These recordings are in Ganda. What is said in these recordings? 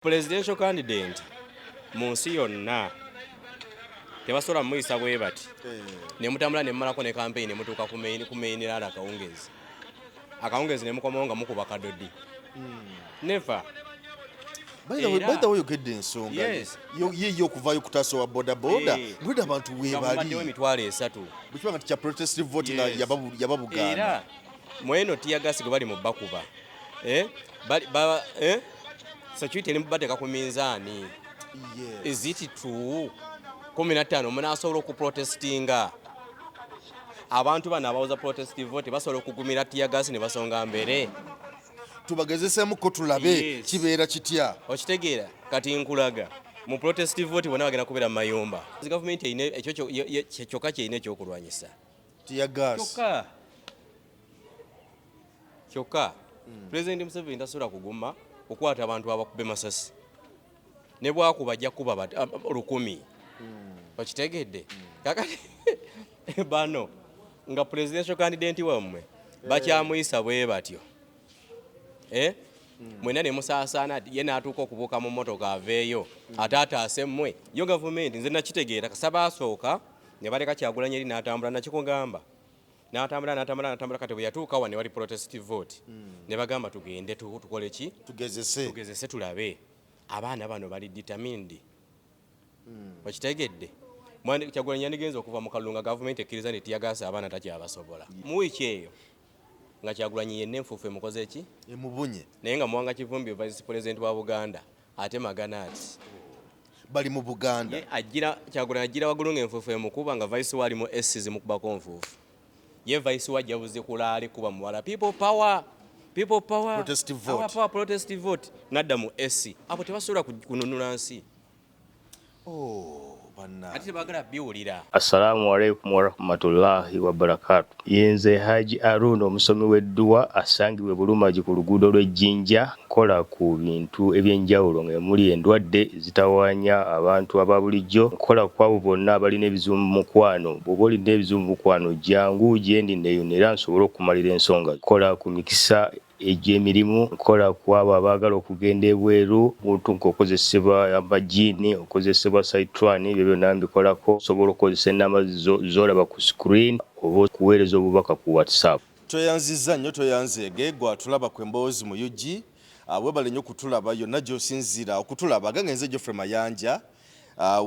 Presidential candidate mu nsi yonna tebasobola muyisa bwe bati ne mutambula ne mmalako ne campaign ne mutuuka ku main rally akawungezi ne mukomawo nga mukuba kadodi. Never. By the way, yogedde ensonga ye okuvaayo kutaasa wa boda lwedda abantu weebali emitwalo 3 bwekibanga tikya protestive vote nga yababugaana era mweno tiyagasi gwe bali mu bakuba security eri mubateeka ku minzaani. Is it true 15 munasobola okuprotestinga abantu bano abawoza protestive vote basobola okugumira tiyagasi ne basonga mbere? Tubagezesemuko tulabe kibeera kitya. Okitegeera kati nkulaga mu protestive vote bonna bagenda kubeera mu mayumba. Gavumenti erina ekyo kyokka kyerina ekyokulwanyisa kyokka. President Museveni tasobola kuguma okwata abantu abakube masasi ne bwakuba ajja kuba 100. Okitegedde kakati bano nga presidential candidate wammwe bakyamuyisa bwe batyo mwena ne musaasaana ye n'atuuka okubuuka mu mmotoka aveeyo ate ataase mmwe yo gavumenti. Nze nakitegeera kasaba asooka ne baleka Kyagulanyi eri n'atambula nakikugamba n'atambula kati bwe yatuuka wa ne wali protestive vote ne bagamba tugende tukole ki tugezese tulabe abaana bano bali determined. Okitegedde Kyagulanyi yandigenza okuva mu kalunga gavumenti ekkiriza ne tiyagasa abaana takyabasobola mu wiiki eyo nga Kyagulanyi yenna enfuufu emukoze ki emubunye naye nga Muwanga Kivumbi vice president wa Buganda ate maganaati bali mu Buganda Kyagulanyi agira waggulu ng'enfuufu emukuba nga vice we alimu esi zimukubako nfuufu ye vice we ajjabuze kulaali kuba muwala people power protestive vote nadda mu esi abo tebasobola kununula nsi. Ati tebagala biwulira. Assalamu alaikum warahmatullahi wabarakatuh. Yenze Haji Arun omusomi w'edduwa asangibwe Bulumagi ku luguudo lw'Ejjinja nkola ku bintu ebyenjawulo nga muli endwadde zitawaanya abantu aba bulijjo. Nkola ku abo bonna abalina ebizibu mu mukwano. Bw'oba olina ebizibu mu mukwano jangu gyendi neeyonera nsobole okumalira ensonga. Nkola ku mikisa egy'emirimu, nkola ku abo abaagala okugenda ebweru muntu nk'okozesebwa amajiini okozesebwa saitwani ebyo byonna mbikolako. Osobola okukozesa ennamba z'olaba ku screen oba okuweereza obubaka ku WhatsApp. Tweyanzizza nnyo tweyanzeege gwe atulaba ku emboozi mu UG webale nnyo okutulaba yonna gy'osinziira okutulaba gangenze Geoffrey Mayanja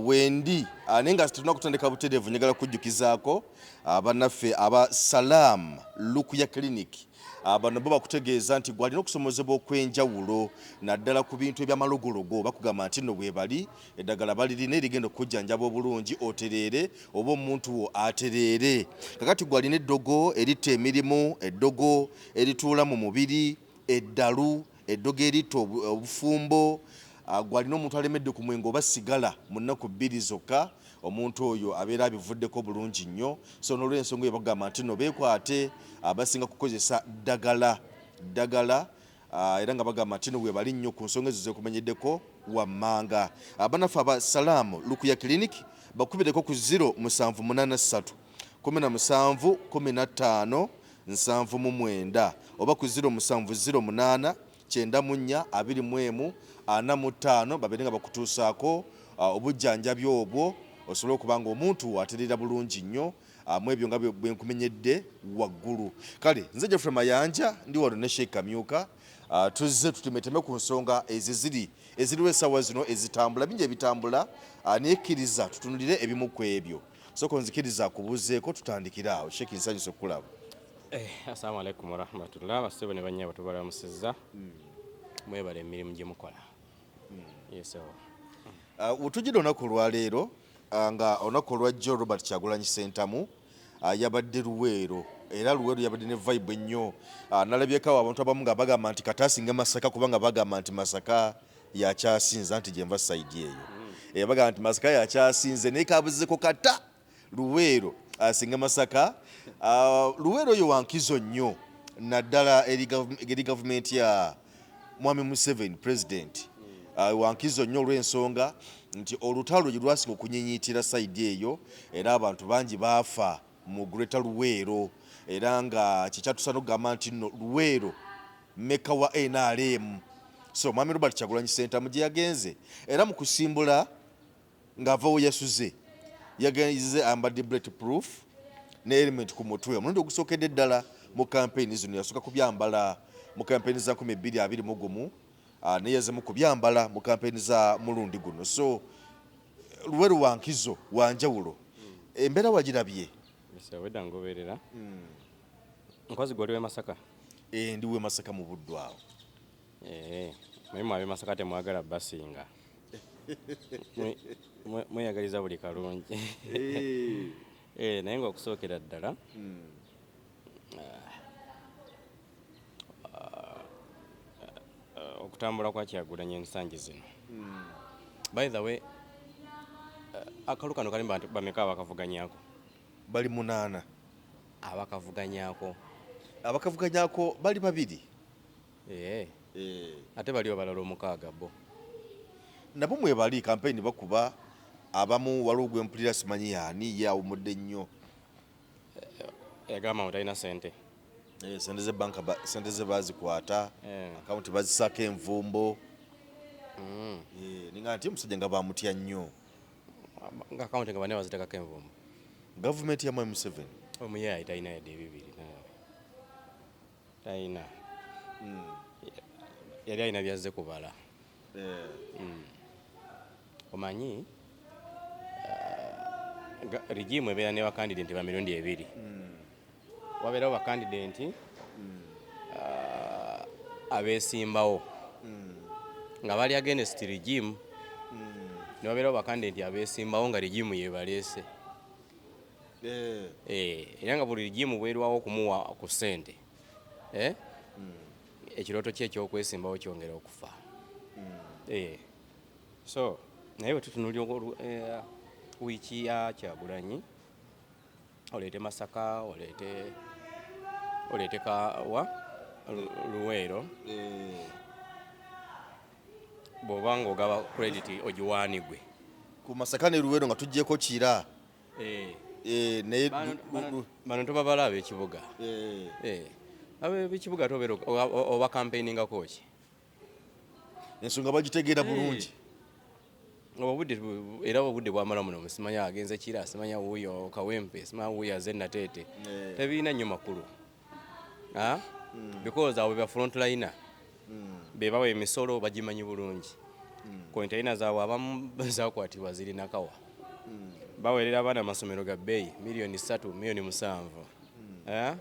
wendi naye nga tulina kutandika butereevu njagala kujjukizaako bannaffe aba Salam Lukuya Clinic. Bano bo bakutegeeza nti gwalina okusomozebwa okwenjawulo naddala ku bintu ebyamalogologo bakugamba nti nno bwe bali eddagala balirina erigenda okujjanjaba obulungi otereere oba omuntu wo atereere. Kakati gwalina eddogo eritta emirimu, eddogo erituula mu mubiri, eddalu, eddogo eritta obufumbo, gwalina omuntu alemedde ku mwenge oba sigala mu nnaku 2 zokka, omuntu oyo abeera abivuddeko bulungi nnyo. So n'olw'ensonga eyo bagamba nti no beekwate abasinga kukozesa ddagala era nga bagamba nti no bwe bali nnyo ku nsonga ezo zekumenyeddeko wammanga. Bannaffe aba Salaamu Lukuya Clinic bakubireko ku 0783 17 15 79 oba ku 0708 94 21 45 babeere nga bakutuusaako obujjanjabi obwo osobola okuba nga omuntu atereera bulungi nnyo mu ebyo nga bwe nkumenyedde waggulu. Kale nze Geoffrey Mayanja ndi wano ne Sheikh Kamyuka tuzze tutemeteme ku nsonga eziriwo essaawa zino ezitambula bingi ebitambula nekkiriza tutunulire ebimu ku ebyo. Soko nzikiriza kubuzeeko tutandikira awo. Sheikh nsanyuse okulaba. Assalamu alaikum warahmatullah. Basebo ne banyaba tubalamusizza mwebale emirimu gye mukola. Yes. Utujjira olunaku lwaleero nga olunaku olwajjo Robert Kyagulanyi Ssentamu yabadde Luweero era Luweero yabadde ne vibe ennyo. Nalabyeko abantu abamu nga bagamba nti kata asinga Masaka kubanga bagamba nti Masaka yakyasinza nti gyenva sayidi eyo bagamba nti Masaka yakyasinze naye kabuzeko kata Luweero asinga Masaka. Luweero oyo wankizo nnyo naddala eri gavumenti ya Mwami Museveni president. Wankizo nnyo olw'ensonga nti olutalo gye lwasinga okunyinyiitira sayidi eyo era abantu bangi baafa mu Greater Luweero era nga kikyatusa n'okugamba nti nno Luweero mmeka wa NRM so mwami Robert Kyagulanyi Ssentamu gye yagenze era mu kusimbula ng'ava we yasuze yagenze ambadde bulletproof ne element ku mutwe omulundi ogusookedde ddala mu kampeyini zino yasooka kubyambala mu kampeyini za 2021 naye yazemu kubyambala mu kampeyini za mulundi guno so Luweero wa nkizo wa njawulo embeera wagirabye wedda ngoberera nkozi gwali we Masaka ndi we Masaka mu buddu awo naye mwabe Masaka temwagala basinga mweyagaliza buli kalungi naye nga okusookera ddala okutambula kwa Kyagulanyi ensangi zino by the way akalu kano kali bameka abakavuganyako bali 8 abakavuganyako bali 2 ate baliwo balala 6 bo nabo mwebali kampeyini bakuba abamu waliwo gwempulira simanyi yaani yawumudde nnyo yagamba mutalina sente sente ze banka sente ze bazikwata akawunti bazisako envumbo ninga nti omusajja nga bamutya nnyo nga akawunti nga bane bazitekako envumbo gavumenti ya Mwami Museveni omuyayi talina yadde ebibiri talina yali alina byazze kubala omanyi rigimu ebeera ne bakandidenti ba mirundi 2 wabeerawo bakandidenti abeesimbawo nga bali against rigimu ne wabeerawo bakandidenti abeesimbawo nga rigimu yebaleese era nga buli rigimu bwerwawo okumuwa ku ssente ekirooto kye ekyokwesimbawo kyongera okufa so naye wetutunulira wiiki ya Kyagulanyi oleete Masaka oleete kawa Luweero bw'oba ng'ogaba credit ogiwaanigwe ku Masaka ne Luweero nga tuggyeko Kira naye bano tobabala ab'ekibuga ab'ekibuga tobeera oba campaigningako ki ensonga bagitegeera bulungi obudde bwamala muno simanya agenze Kira simanya wuuyo Kawempe simanya wuuyo aze Nateete tebiina nnyo makulu because abo bya front liner bebawa emisolo bagimanyi bulungi kontaina zaabwe abamu zakwatibwa ziri nakawa baweerera abaana amasomero ga bbeeyi $3 million 7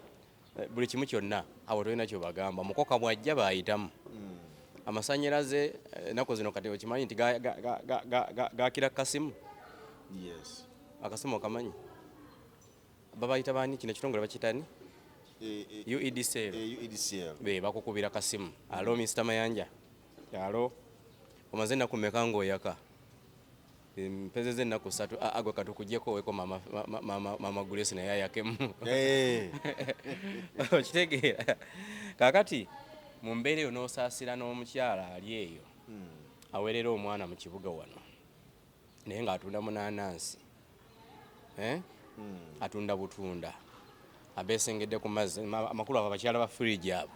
buli kimu kyonna abo tolina kyobagamba mukoka bwajja bayitamu amasanyalaze ennaku zino kati okimanyi nti gakira kasimu akasimu okamanyi babayita bani kino ekitongole bakitani UEDCL be bakukubira kasimu alo Mr. Mayanja alo omaze ennaku mmeka ng'oyaka mpezeze ennaku 3 agwe katukuggyeko oweko mama Grace naye ayakemu okitegeera kakati mu mbeera eyo n'osaasira n'omukyala ali eyo aweerera omwana mu kibuga wano naye ng'atunda munaanansi atunda butunda abeesengedde ku mazzi amakulu abo abakyala ba fridge abo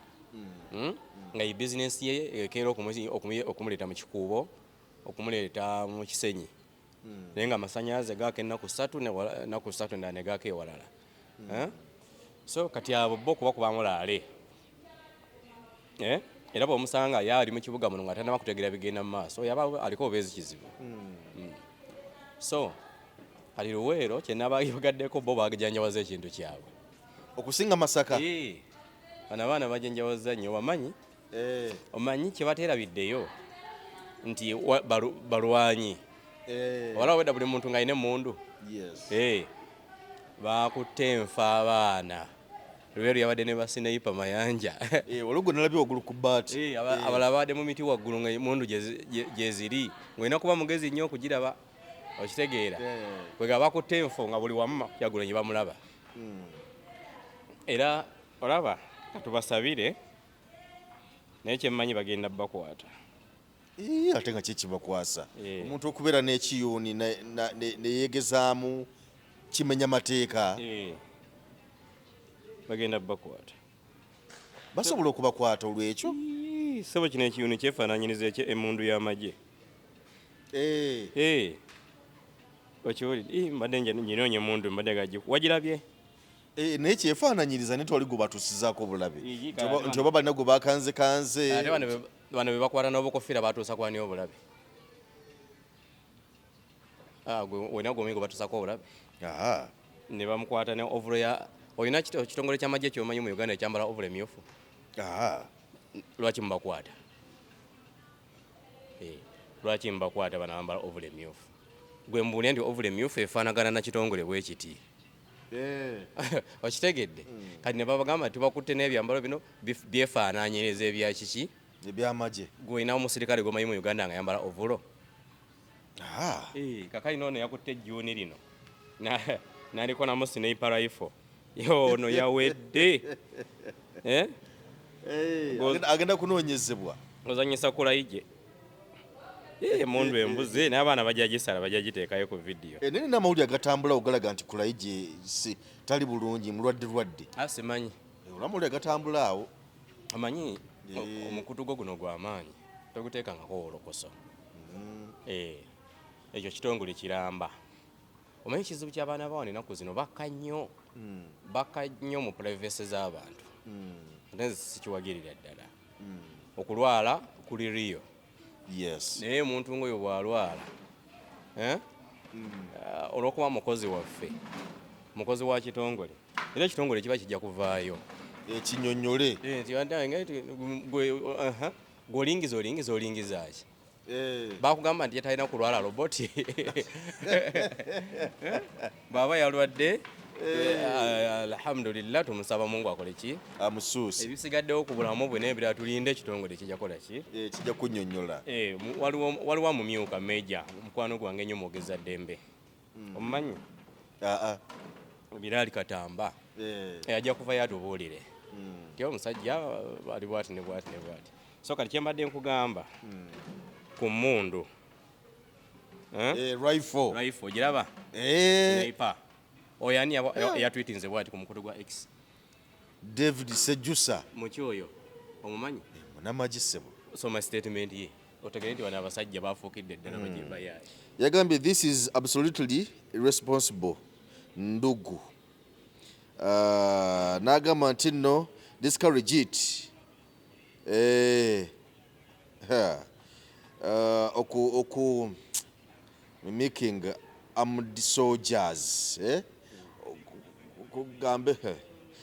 nga yi bizinesi ye ekeera okumuleeta mu kikuubo okumuleeta mu kisenyi naye nga amasannyalaze gaaka ennaku 3 endala ne gaaka ewalala so kati abo bo okuba kubamulaale era bw'omusanga ye ali mu kibuga muno nga tanaba kutegeera bigenda mu maaso yaba aliko obeezi kizibu so kali Luweero kyenaba yogaddeko bo bajanjawaza ekintu kyabwe okusinga Masaka bano abaana bajanjawaza nnyo omanyi kye bateerabiddeyo nti balwanyi walawo wedda buli muntu ng'alina emmundu bakutte enfa abaana Luweero yabadde ne basineyipa mayanja olugo nalabye waggulu ku bbaati abalala babadde mu miti waggulu nga emmundu gye ziri ng'olina kuba mugezi nnyo okugiraba okitegeera kwega bakutte enfo nga buli wamu Kyagulanyi bamulaba era olaba katubasabire naye kyemmanyi bagenda bakwata ate nga kyekibakwasa omuntu okubeera n'ekiyuuni neyeegezaamu kimenya mateeka bagenda bakwata basobola okubakwata olwekyo sebo kino ekiyuni kyefaananyiriza emmundu y'amagye. Okiwulidde mbadde nginoonya emmundu mbadde gaji wagirabye? Naye kyefaananyiriza ne twali gwe batuusizaako obulabe nti oba balina gwe bakanzekanze. Ate bano be bakwata n'obukofiira batuusa kwani obulabe? Olina gwomi gwe batuusako obulabe ne bamukwata ne ovulo ya olina ekitongole ky'amagye kyomanyi mu Uganda ekyambala ovule emyufu. Lwaki mubakwata? Lwaki mubakwata bano abambala ovule emyufu? Gwe mbuulya nti ovule emyufu efaanagana na kitongole bwe kiti. Okitegedde? Kati ne babagamba tubakutte n'ebyambalo bino byefaanaanyiriza ebya kiki? Ebyamagye. Gwe olina omusirikale gwomanyi mu Uganda nga yambala ovulo? Kakali noono yakutte ejjuuni lino n'aliko namu sniper rifle. Ono yawedde. Agenda kunoonyezebwa. Ozanyisa kulayije. Emundu embuzi n'abaana bajja gisala bajja giteekayo ku vidiyo. Nene n'amawulire agatambula ogalaga nti kulayije tali bulungi mulwadde. Simanyi. Olamawulire agatambula awo. Amanyi omukutu gwo guno gw'amaanyi toguteekangako olokoso. Ekyo kitongole kiramba. Omanyi ekizibu ky'abaana bawano ennaku zino bakka nnyo mu privacy z'abantu. Nze sikiwagirira ddala. Okulwala kuli riyo. Naye omuntu ng'oyo bw'alwala olw'okuba mukozi waffe, mukozi wa kitongole, era ekitongole kiba kijja kuvaayo ekinyonnyole gweolingiza ki? Bakugamba nti yatalina kulwala roboti bw'aba yalwadde alhamdulillah tumusaba Mungu akole ki? Amusuuse. Ebisigaddewo ku bulamu bwe n'ebirala tulinde ekitongole kijja kola ki? Kijja kunnyonnyola. Waliwo mumyuka meja mukwano gwange ennyo mwogeza ddembe. Omumanyi? Biraali Katamba ajja kuvayo atubuulire nti omusajja ali bwati ne bwati ne bwati. So kati kyembadde nkugamba ku mmundu rifle giraba? Sniper. Oyo ani yatwitinze bwati ku mukutu gwa X? David Sejusa. Muki oyo omumanyi? Munamagye ssebo. Soma statement ye otegere nti bano abasajja bafuukidde ddala bagimba yaye. Yagambye this is absolutely irresponsible ndugu. N'agamba nti nno discourage it. Oku making armed soldiers.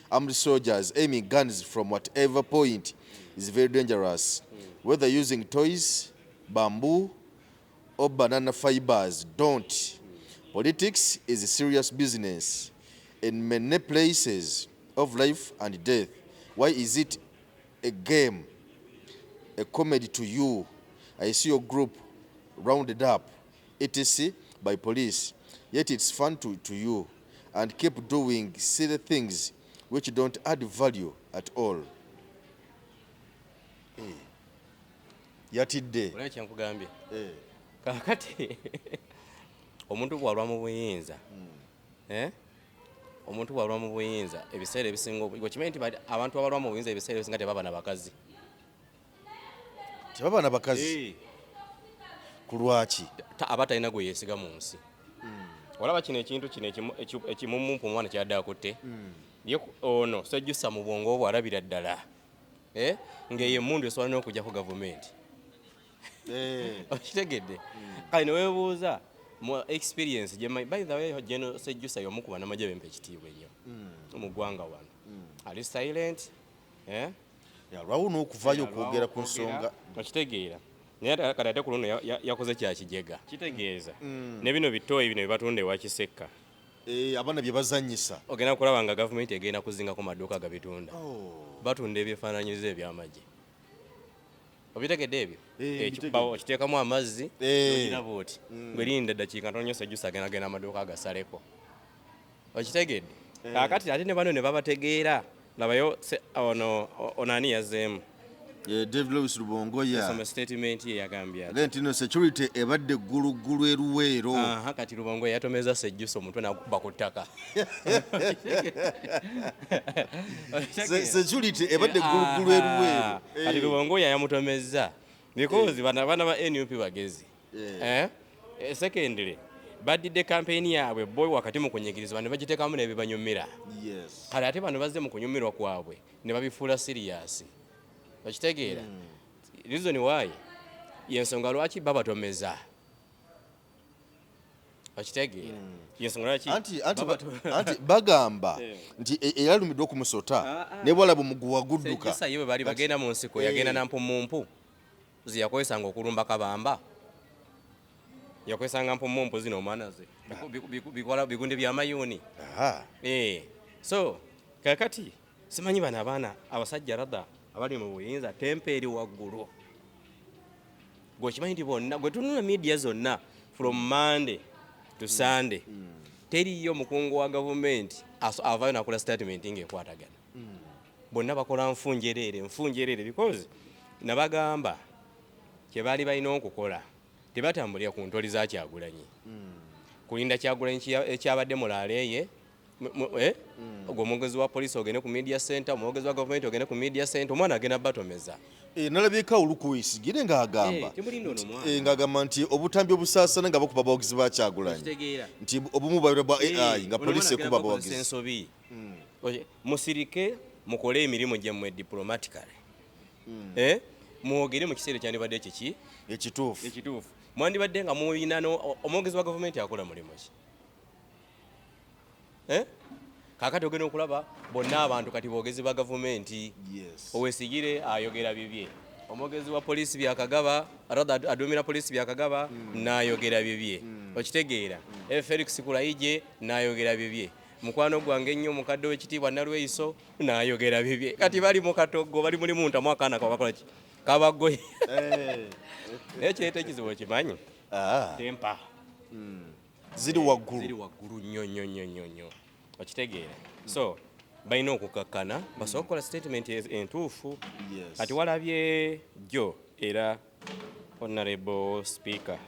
Armed soldiers aiming guns from whatever point is very dangerous. Whether using toys, bamboo, or banana fibers, don't. Politics is a serious business in many places of life and death. Why is it a game, a comedy to you? I see your group rounded up, etc. by police, yet it's fun to you, and keep doing silly things which don't add value at all. Yatidde. Olabye kyenkugambye? Kakati omuntu bw'alwa mu buyinza omuntu bw'alwa mu buyinza ebiseera ebisinga okimanyi nti abantu abalwa mu buyinza ebiseera ebisinga tebaba na bakazi. Tebaba na bakazi? Ku lwaki? Aba talina gwe yeesiga mu nsi. Olaba kino ekintu kino ekimumumpu omwana kyadde akutte ye ono Sejusa mu bwongo obwo alabira ddala ng'eyo emmundu esobola n'okujja ku gavumenti. Okitegedde? Kale ne weebuuza mu experience gyemanyi, by the way General Sejusa y'omu ku bannamagye bempa ekitiibwa ennyo mu ggwanga wano. Ali silent yalwawo n'okuvaayo okwogera ku nsonga. Okitegeera? Naye kati ate ku luno yakoze kya kijega. Kitegeeza ne bino bitooyi bino byebatunda ewa Kisekka abaana bye bazannyisa. Ogenda kulaba nga gavumenti egenda kuzingako maduuka gabitunda. Batunda ebyefaananyiriza eby'amagye. Obitegedde ebyo? Okiteekamu amazzi ogiraba oti gwerinda eddakiika ntono Sejusa agenda amaduuka agasaleko. Okitegedde? Kaakati ate ne bano ne babategeera labayo ono ani yazzeemu David Lewis Rubongoya yasoma statement ye yagambye ati agenti no security ebadde gulu eruweero kati Rubongoya yatomeza sejjuso omutwe nakuba ku ttaka security ebadde gulu eruweero kati Rubongoya yamutomeza because bana ba NUP bagezi secondly badidde campaign yaabwe boy wakati mu kunyigirizibwa ne bagiteekamu n'ebibanyumira kale ate bano bazze mu kunyumirwa kwabwe ne babifuula serious okitegeera reason why yensonga lwaki babatomeza okitegeera yensonga lwaki anti bagamba nti eyalumiddwa okumusota ne bwala bumuguwa gudduka sejjusa ye bwe bali bagenda mu nsiko yagenda na mpumumpu ziyakozesanga okulumba kabamba yakozesanga mpumumpu zino omwana ze bikola bigunde bya mayuni so kakati simanyi bano abaana abasajja rada abali mu buyinza temperi waggulu gwekimanyi nti bonna gwe tunula media zonna from Monday to Sunday teriyo mukungu wa gavumenti avayo nakola statement ng'ekwatagana bonna bakola nfunjereere because nabagamba kyebali balina okukola tebatambulira ku ntoli za Kyagulanyi kulinda Kyagulanyi ekyabadde mulaaleeye omwogezi wa poliisi ogende ku media center omwogezi wa gavumenti ogende ku media center omwana agenda batomeza nalabika olukuyisigire ng'agamba nti obutambi obusaasana nga bakuba abawagizi ba Kyagulanyi nti obumu bwabira bwa AI nga poliisi ekuba abawagizi musirike mukole emirimu gyammwe diplomatically mwogere mu kiseera kyandibadde kiki ekituufu mwandibadde nga muyina omwogezi wa gavumenti akola mulimu ki kakati ogenda okulaba bonna abantu kati boogezi ba gavumenti Owesigire ayogera bibye omwogezi wa poliisi byakagaba adumira poliisi byakagaba n'ayogera bibye okitegeera Felix Kulayije n'ayogera bibye mukwano gwange ennyo omukadde w'ekitiibwa Nalweyiso n'ayogera bibye kati bali mu katogo bali muli muntamu akaana kabakola ki kabagoye ekireeta ekizibu okimanyi tempa ziri waggulu nnyo okitegeera so balina okukakkana basobola okukola statement entuufu kati walabye jjo era honorable speaker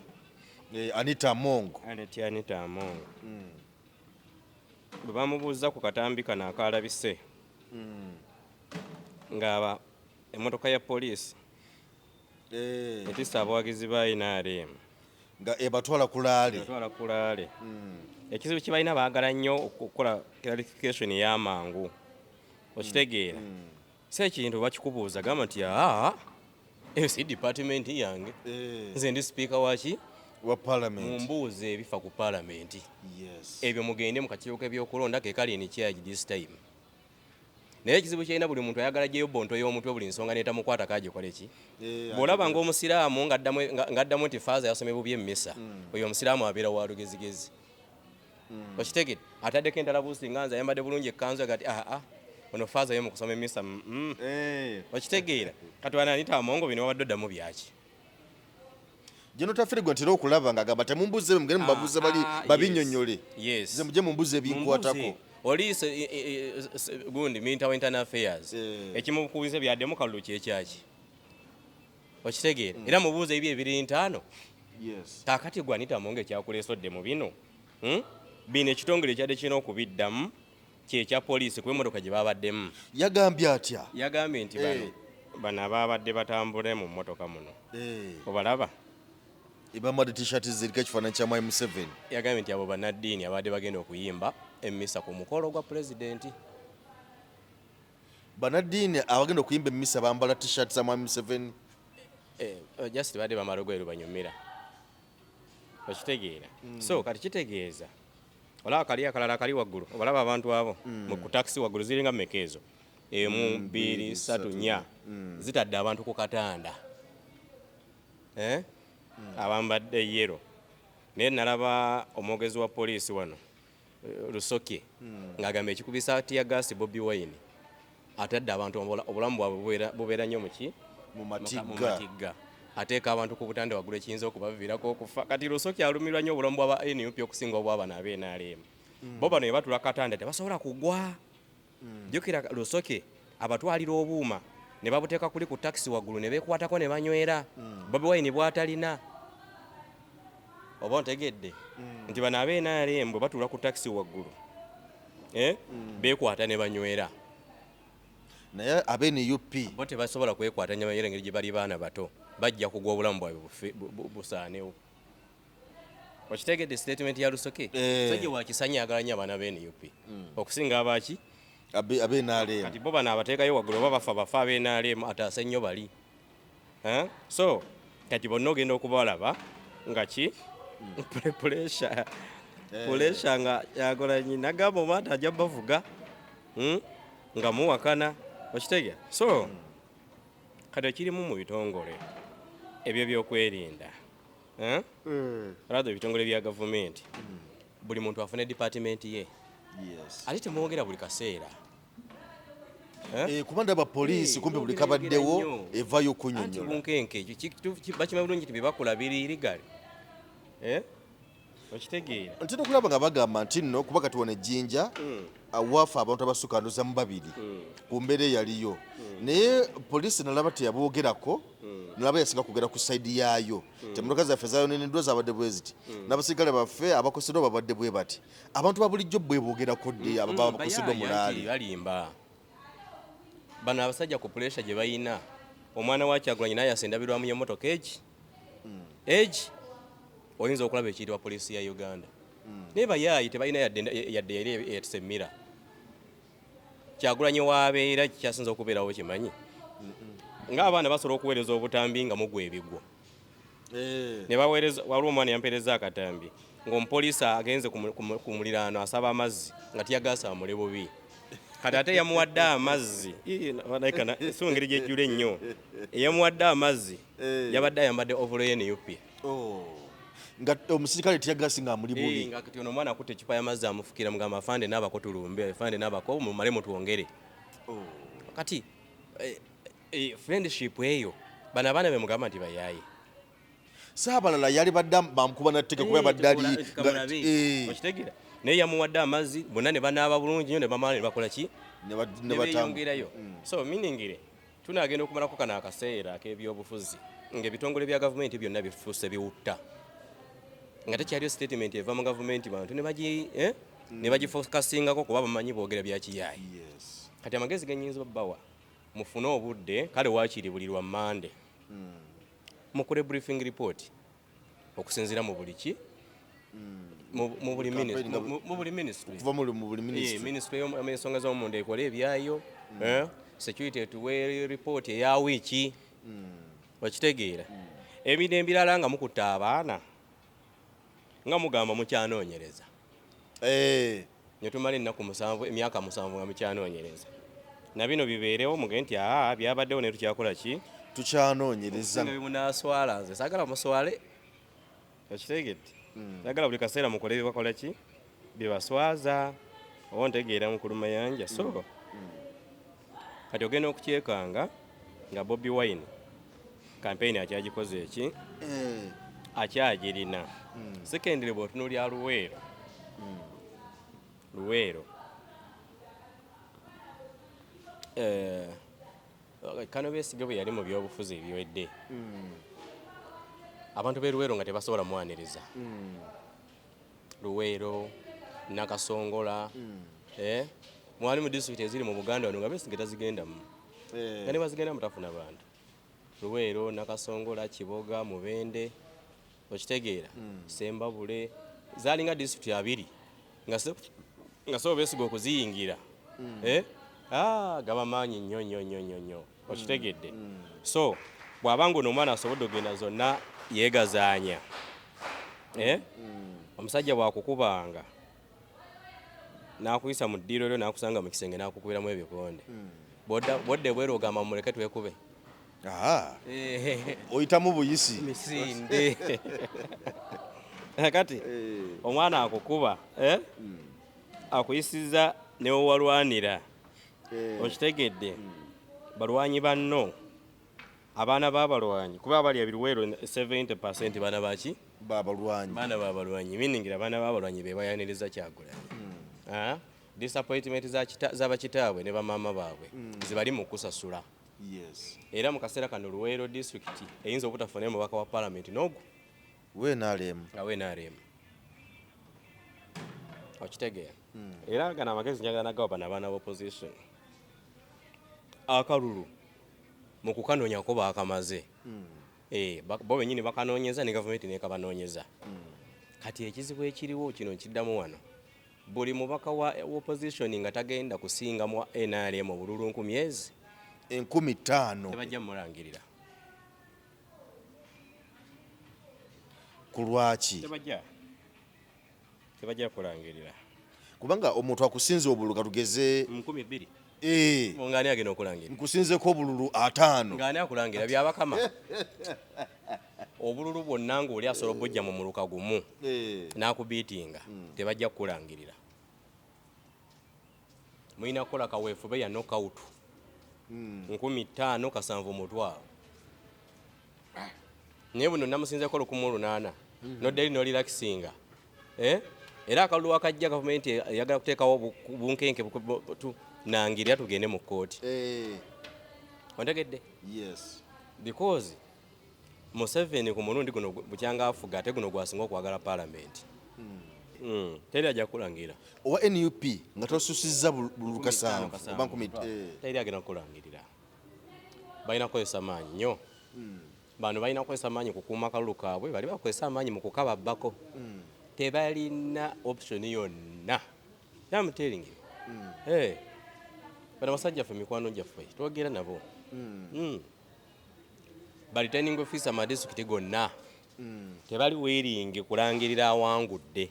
Anita Amongo bwe bamubuuza ku katambi kano akalabise ng'aba emmotoka ya poliisi etissa abawagizi ba NRM nga ebatwala kulaale ekizibu kibalina baagala nnyo okukola clarification y'amangu okitegeera si ekintu bakikubuuza gamba nti eyo si department yange nze ndi speaker waki wa parliament mumbuuze ebifa ku parliament ebyo mugende mu kakiiko k'ebyokulonda ke kali in charge this time naye ekizibu kyalina buli muntu ayagala gyeyo bonto y'omutwe buli nsonga neetamukwata kagikole ki bw'olaba ng'omusiraamu ng'addamu nti faaza yasomye bubi emmisa oyo omusiraamu abeera wa lugezigezi okitegedde ataddeko endala buusinga nze ayambadde bulungi ekkanzu agati ono faaza yo mu kusoma emmisa okitegeera kati Anita Amongo bino wabadde oddamu byaki General Tafirigwa ntera okulaba ng'agamba temumbuze mugende mubabuuze bali babinnyonnyole nze mujje mumbuze ebinkwatako oli gundi Minister of Internal Affairs ekimukubize byaddemu kalulu kyekyaki okitegeera era mubuuze ebyo ebiri ntaano kakati gwe Anita Amongo ekyakuleesodde mu bino bino ekitongole ekyadde kirina okubiddamu kyekya poliisi kuba emmotoka gye babaddemu yagambye atya yagambye nti bano ababadde batambule mu mmotoka muno obalaba bambadde t-shirt ziriko ekifaananyi kya Mwai Museveni yagambye nti abo bannaddiini abadde bagenda okuyimba emmisa ku mukolo gwa pulezidenti bannaddiini abagenda okuyimba emmisa bambala t-shirt za Mwai Museveni just badde bamala ogweru banyumira okitegeera so kati kitegeeza olaba kali akalala kali waggulu obalaba abantu abo ku taxi waggulu ziringa mmeka ezo 1 2 3 4 zitadde abantu ku katanda abambadde yero naye nalaba omwogezi wa poliisi wano Lusokye ng'agamba ekikubisa tiya gaasi Bobi Wine atadde abantu obulamu bwabwe bubeera nnyo mu matigga ateeka abantu ku butande waggulu ekiyinza okubaviirako okufa kati Lusokye alumirwa nnyo obulamu bw'aba NUP okusinga obw'abano ab'e NRM bo bano batula katanda tebasobola kugwa jjukira Lusokye abatwalira obuuma ne babuteeka kuli ku taxi waggulu ne beekwatako ne banywera Bobi Wine bw'atalina oba ontegedde nti bano ab'NRM bwe batuula ku taxi waggulu beekwata ne banywera naye ab'NUP bo tebasobola kwekwata ne banywera engeri gye bali baana bato bajja kugwa obulamu bwabwe busaanewo okitegedde statement ya Lusoke Sejje wakisanya yagala nnyo abaana b'NUP okusinga abaki ab'NRM kati bo bano abateekayo waggulu oba bafa ab'NRM ataase nnyo bali so kati bonna ogenda okubalaba nga ki pressure nga yakola nyi nagamba omwana ajja bavuga nga muwakana okitegera so kati ekirimu mu bitongole ebyo byokwerinda rather ebitongole bya gavumenti buli muntu afune department ye ate temwogera buli kaseera kumanda ba poliisi kumbe buli kabaddewo evayo kunyonyola bunkenke bakima bulungi nti bebakula biriirigale okitegeera ntino okulaba nga bagamba nti nno kuba kati wano ejjinja awaafa abantu abasukanuza mu babiri ku mbeera eyaliyo naye poliisi nalaba teyaboogerako nalaba yasinga kugera ku sayidi yaayo temmotoka zaffe zaayoneneddwa zabadde bwe ziti n'abasirikale baffe abakoseddwa babadde bwe bati abantu ba bulijjo bwe boogerako ddi ababa bakoseddwa mulaali balimba bano abasajja ku puresha gye bayina omwana wa Kyagulanyi naye yasendabirwamu y'emmotoka egi oyinza okulaba ekiyitibwa poliisi ya Uganda naye bayaayi tebalina yadde yali esemira Kyagulanyi waabeera kyasinza okubeerawo kimanyi ng'abaana basobola okuweereza obutambi nga mugwa ebigwo ne baweereza waliwo omwana yampeereza akatambi ng'omupoliisi agenze ku muliraano asaba amazzi nga tiyagasaamule bubi kati ate yamuwadde amazzi si ngeri gyejjula ennyo eyamuwadde amazzi yabadde ayambadde ovolo y'NUP nga omusirikale tiyagasi nga amuli bubi nga kati ono omwana akutte ekipa y'amazzi amufukira mugamba afande n'abako tulumbe afande n'abako mumale mutwongere kati friendship eyo bano abaana be mugamba nti bayaaye saabalala yali badde bamukuba natteke kuba yabadde ali okitegeera naye yamuwadde amazzi bonna ne banaaba bulungi nnyo ne bamala ne bakola ki ne beeyongerayo so meaningire tunaagenda okumalako kano akaseera ak'ebyobufuzi ng'ebitongole bya gavumenti byonna bifuuse biwutta nga tekyaliyo statement eva mu gavumenti bantu ne bagifokasingako kuba bamanyi boogera byakiyaayi kati amagezi genyinza babbawa mufune obudde kale waakiri buli lwa Monday mukole briefing report okusinziira mu buli ki mu buli ministry kuva mu buli ministry y'ensonga z'omunda ekola ebyayo security etuwe report eya wiiki okitegeera ebintu ebirala nga mukutte abaana nga mugamba mukyanoonyereza ne tumala emyaka 7 nga mukyanoonyereza na bino bibeerewo muge nti byabaddewo ne tukyakola ki tukyanoonyereza nga bimunaaswala nze saagala muswale okitegedde saagala buli kaseera mukole bibakola ki bibaswaza oba ntegeera mukulu mayanja so kati ogenda okukyekanga nga Bobi Wine campaign akyagikoze eki akyagirina secondly bw'otunuulya Luweero Kano Besigye bwe yali mu byobufuzi ebiwedde abantu b'e Luweero nga tebasobola mwaniriza Luweero Nakasongola mwali mu disitulikiti eziri mu Buganda wano nga Besigye tazigendamu nga ne bazigenda mutafuna bantu Luweero Nakasongola Kiboga Mubende okitegeera Sembabule zaalinga disitulikiti 2 nga so Besigye okuziyingira gaba maanyi nnyo okitegedde so bw'abanga ono omwana asobodde ogenda zonna yeegazaanya omusajja bw'akukubanga n'akuyisa mu ddiiro lyo n'akusanga mu kisenge n'akukubiramu ebikonde bodde bwero ogamba muleke twekube oyitamu buyisi misinde kati omwana akukuba akuyisiza newewalwanira okitegedde balwanyi banno abaana b'abalwanyi kuba abali ebiruweero 70% baana baki baana b'abalwanyi meaningira abaana b'abalwanyi be bayaniriza Kyagulanyi disappointment z'abakitaabwe ne bamaama baabwe zibali mu kusasula Yes. era mu kaseera kano Luweero district eyinza obutafuna mubaka wa parliament n'ogwo wenaalemu awe n'alemu okitegeera era gano amagezi njagala nagawa bano abaana b'opposition akalulu mu kukanoonyako baakamaze bo bennyini bakanoonyeza ne gavumenti nekabanoonyeza kati ekizibu ekiriwo kino kiddamu wano buli mubaka wa opposition nga tagenda kusinga mu NRM obululu 10,000 15 tebajja mulangirira ku lwaki tebajja kulangirira kubanga omuntu akusinza obululu katugeze 12,000 ngani agenda okulangirira nkusinzeko obululu 5 ngani akulangira byabakama obululu bwonna ng'oli asobola bujja mu muluka gumu n'akubiitinga tebajja kukulangirira mulina kukola kaweefube ya knockout 15,000 kasanvu mutwalo naye buno namusinzeko 18,000 nodderi nolirakisinga era akalulu akajja gavumenti eyagala kuteekawo bunkenke nangirira tugende mu kkooti ontegedde because Museveni ku mulundi guno bukyanga afuga ate guno gwasinga okwagala palamenti teri ajja kulangira owa NUP nga tosusizza bululu kasanvu oba 10 teri agenda kulangirira balina kukozesa maanyi nnyo bano balina kukozesa maanyi kukuuma akalulu kaabwe bali bakozesa amaanyi mu kukaba bbako tebalina option yonna yamuteeringi bano basajja ffe mikwano gyaffe twogera nabo returning officer mu disitulikiti gonna tebali weeringi kulangirira awangudde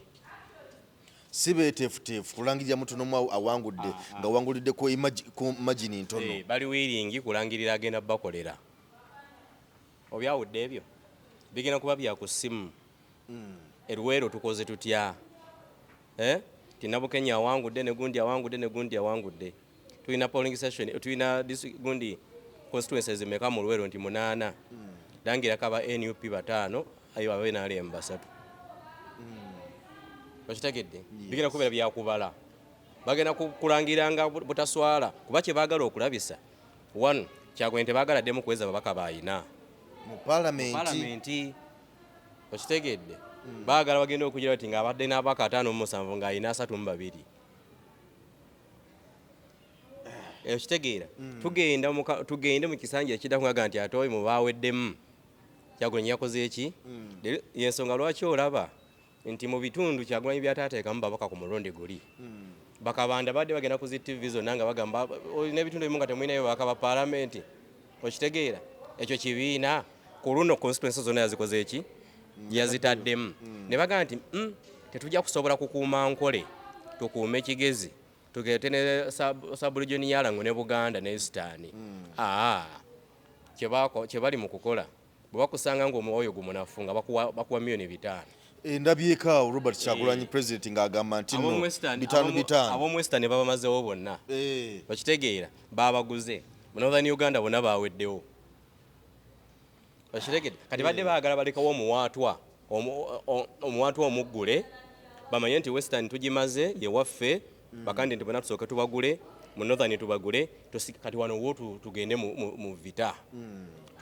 si beeteefuteefu kulangirira mutonomu awangudde nga wangulidde ku magini ntono bali weeringi kulangirira agenda bakolera obyawudde ebyo bigenda kuba byakusimu Luweero tukoze tutya tinabukenya awangudde negundi awangudde negundi awangudde tulina polling station tulina gundi constituencies meka mu Luweero nti 8 dangira kaba NUP 5 ayo abe NRM 3 bakitegedde bigenda kubeera byakubala bagenda kulangiranga butaswala kuba kye baagala okulabisa 1 Kyagulanyi tebaagala ddemu kuweza babaka bayina mu palamenti bakitegedde baagala bagenda okugira bati nga abadde n'abaka 5 ng'ayina 32 ekitegeera tugende mu kisanja ekiddakugaga nti ate oyo mubaaweddemu Kyagulanyi yakoze eki yensonga lwaki olaba nti mu bitundu Kyagulanyi byataateekamu babaka ku mulundi guli bakabanda badde bagenda ku TV zonna nga bagamba olina ebitundu ebimu nga temulinayo babaka ba palamenti okitegeera ekyo kibiina ku luno constituency zonna yazikoze eki yazitaddemu ne bagamba nti tetujja kusobola kukuuma nkole tukuume kigezi tugete ne sub-region yalango ne Buganda ne Eastern kye bali mu kukola bwe bakusanga ng'omwoyo gumunafu nga bakuwa miliyoni 5 ndabyekaawo Robert Kyagulanyi president ng'agamba nti no 5 ab'omu Western babamazewo bonna bakitegeera babaguze mu Northern Uganda bonna baweddewo bakitegedde kati badde baagala balekawo omuwaatwa omuggule bamanye nti Western tugimaze ye waffe bakandi nti bonna tusooke tubagule mu Northern tubagule kati wano wo tugende mu vita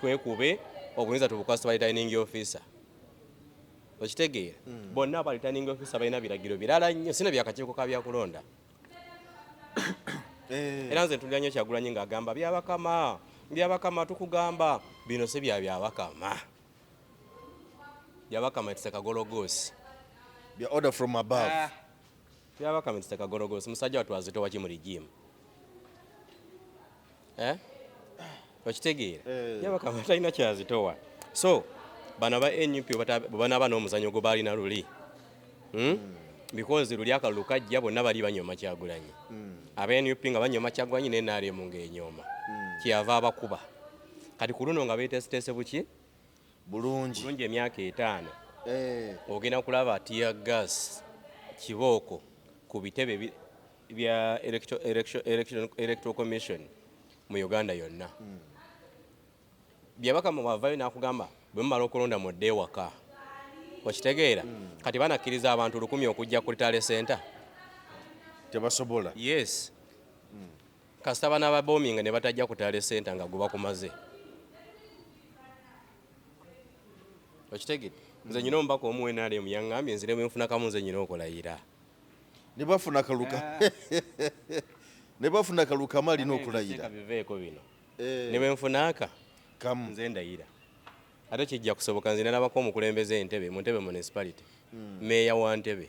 twekube obuyinza tubukwasa ba returning officer okitegeera bonna aba returning officer balina biragiro birala nnyo sina byakakiiko ka byakulonda era nze ntulira nnyo Kyagulanyi ng'agamba byabakama tukugamba bino si byabakama tisekagologosi bya order from above byabakama tisekagologosi musajja watwazitowa ki mu rigimu okitegeera byabakama talina kyazitowa so bano ba NUP banaaba n'omuzanyo gwe balina luli because luli akalulu kajja bonna bali banyoma Kyagulanyi aba NUP nga banyoma Kyagulanyi ne NRM ng'enyoma kyava abakuba kati ku luno nga beeteeseteese buki bulungi emyaka 5 ogenda kulaba tear gas kibooko ku bitebe bya electoral commission mu Uganda yonna byabakama bavayo n'akugamba bwe mumala okulonda mudde ewaka okitegeera kati banakkiriza abantu 1,000 okujja ku Ritale Center tebasobola yes kasita bana ba bombing ne batajja kutale center nga guba kumaze okitegedde nze nyina omubaka omu NRM yaŋŋambye nzire bwe nfuna kamu nze nyina okulayira ne bafuna kaluka ne bafuna kaluka mali n'okulayira biveeko bino ne bwe nfunaaka kamu nze ndayira ate kijja kusoboka nze nalabako omukulembeze Entebbe mu Ntebbe municipality meeya wa Ntebbe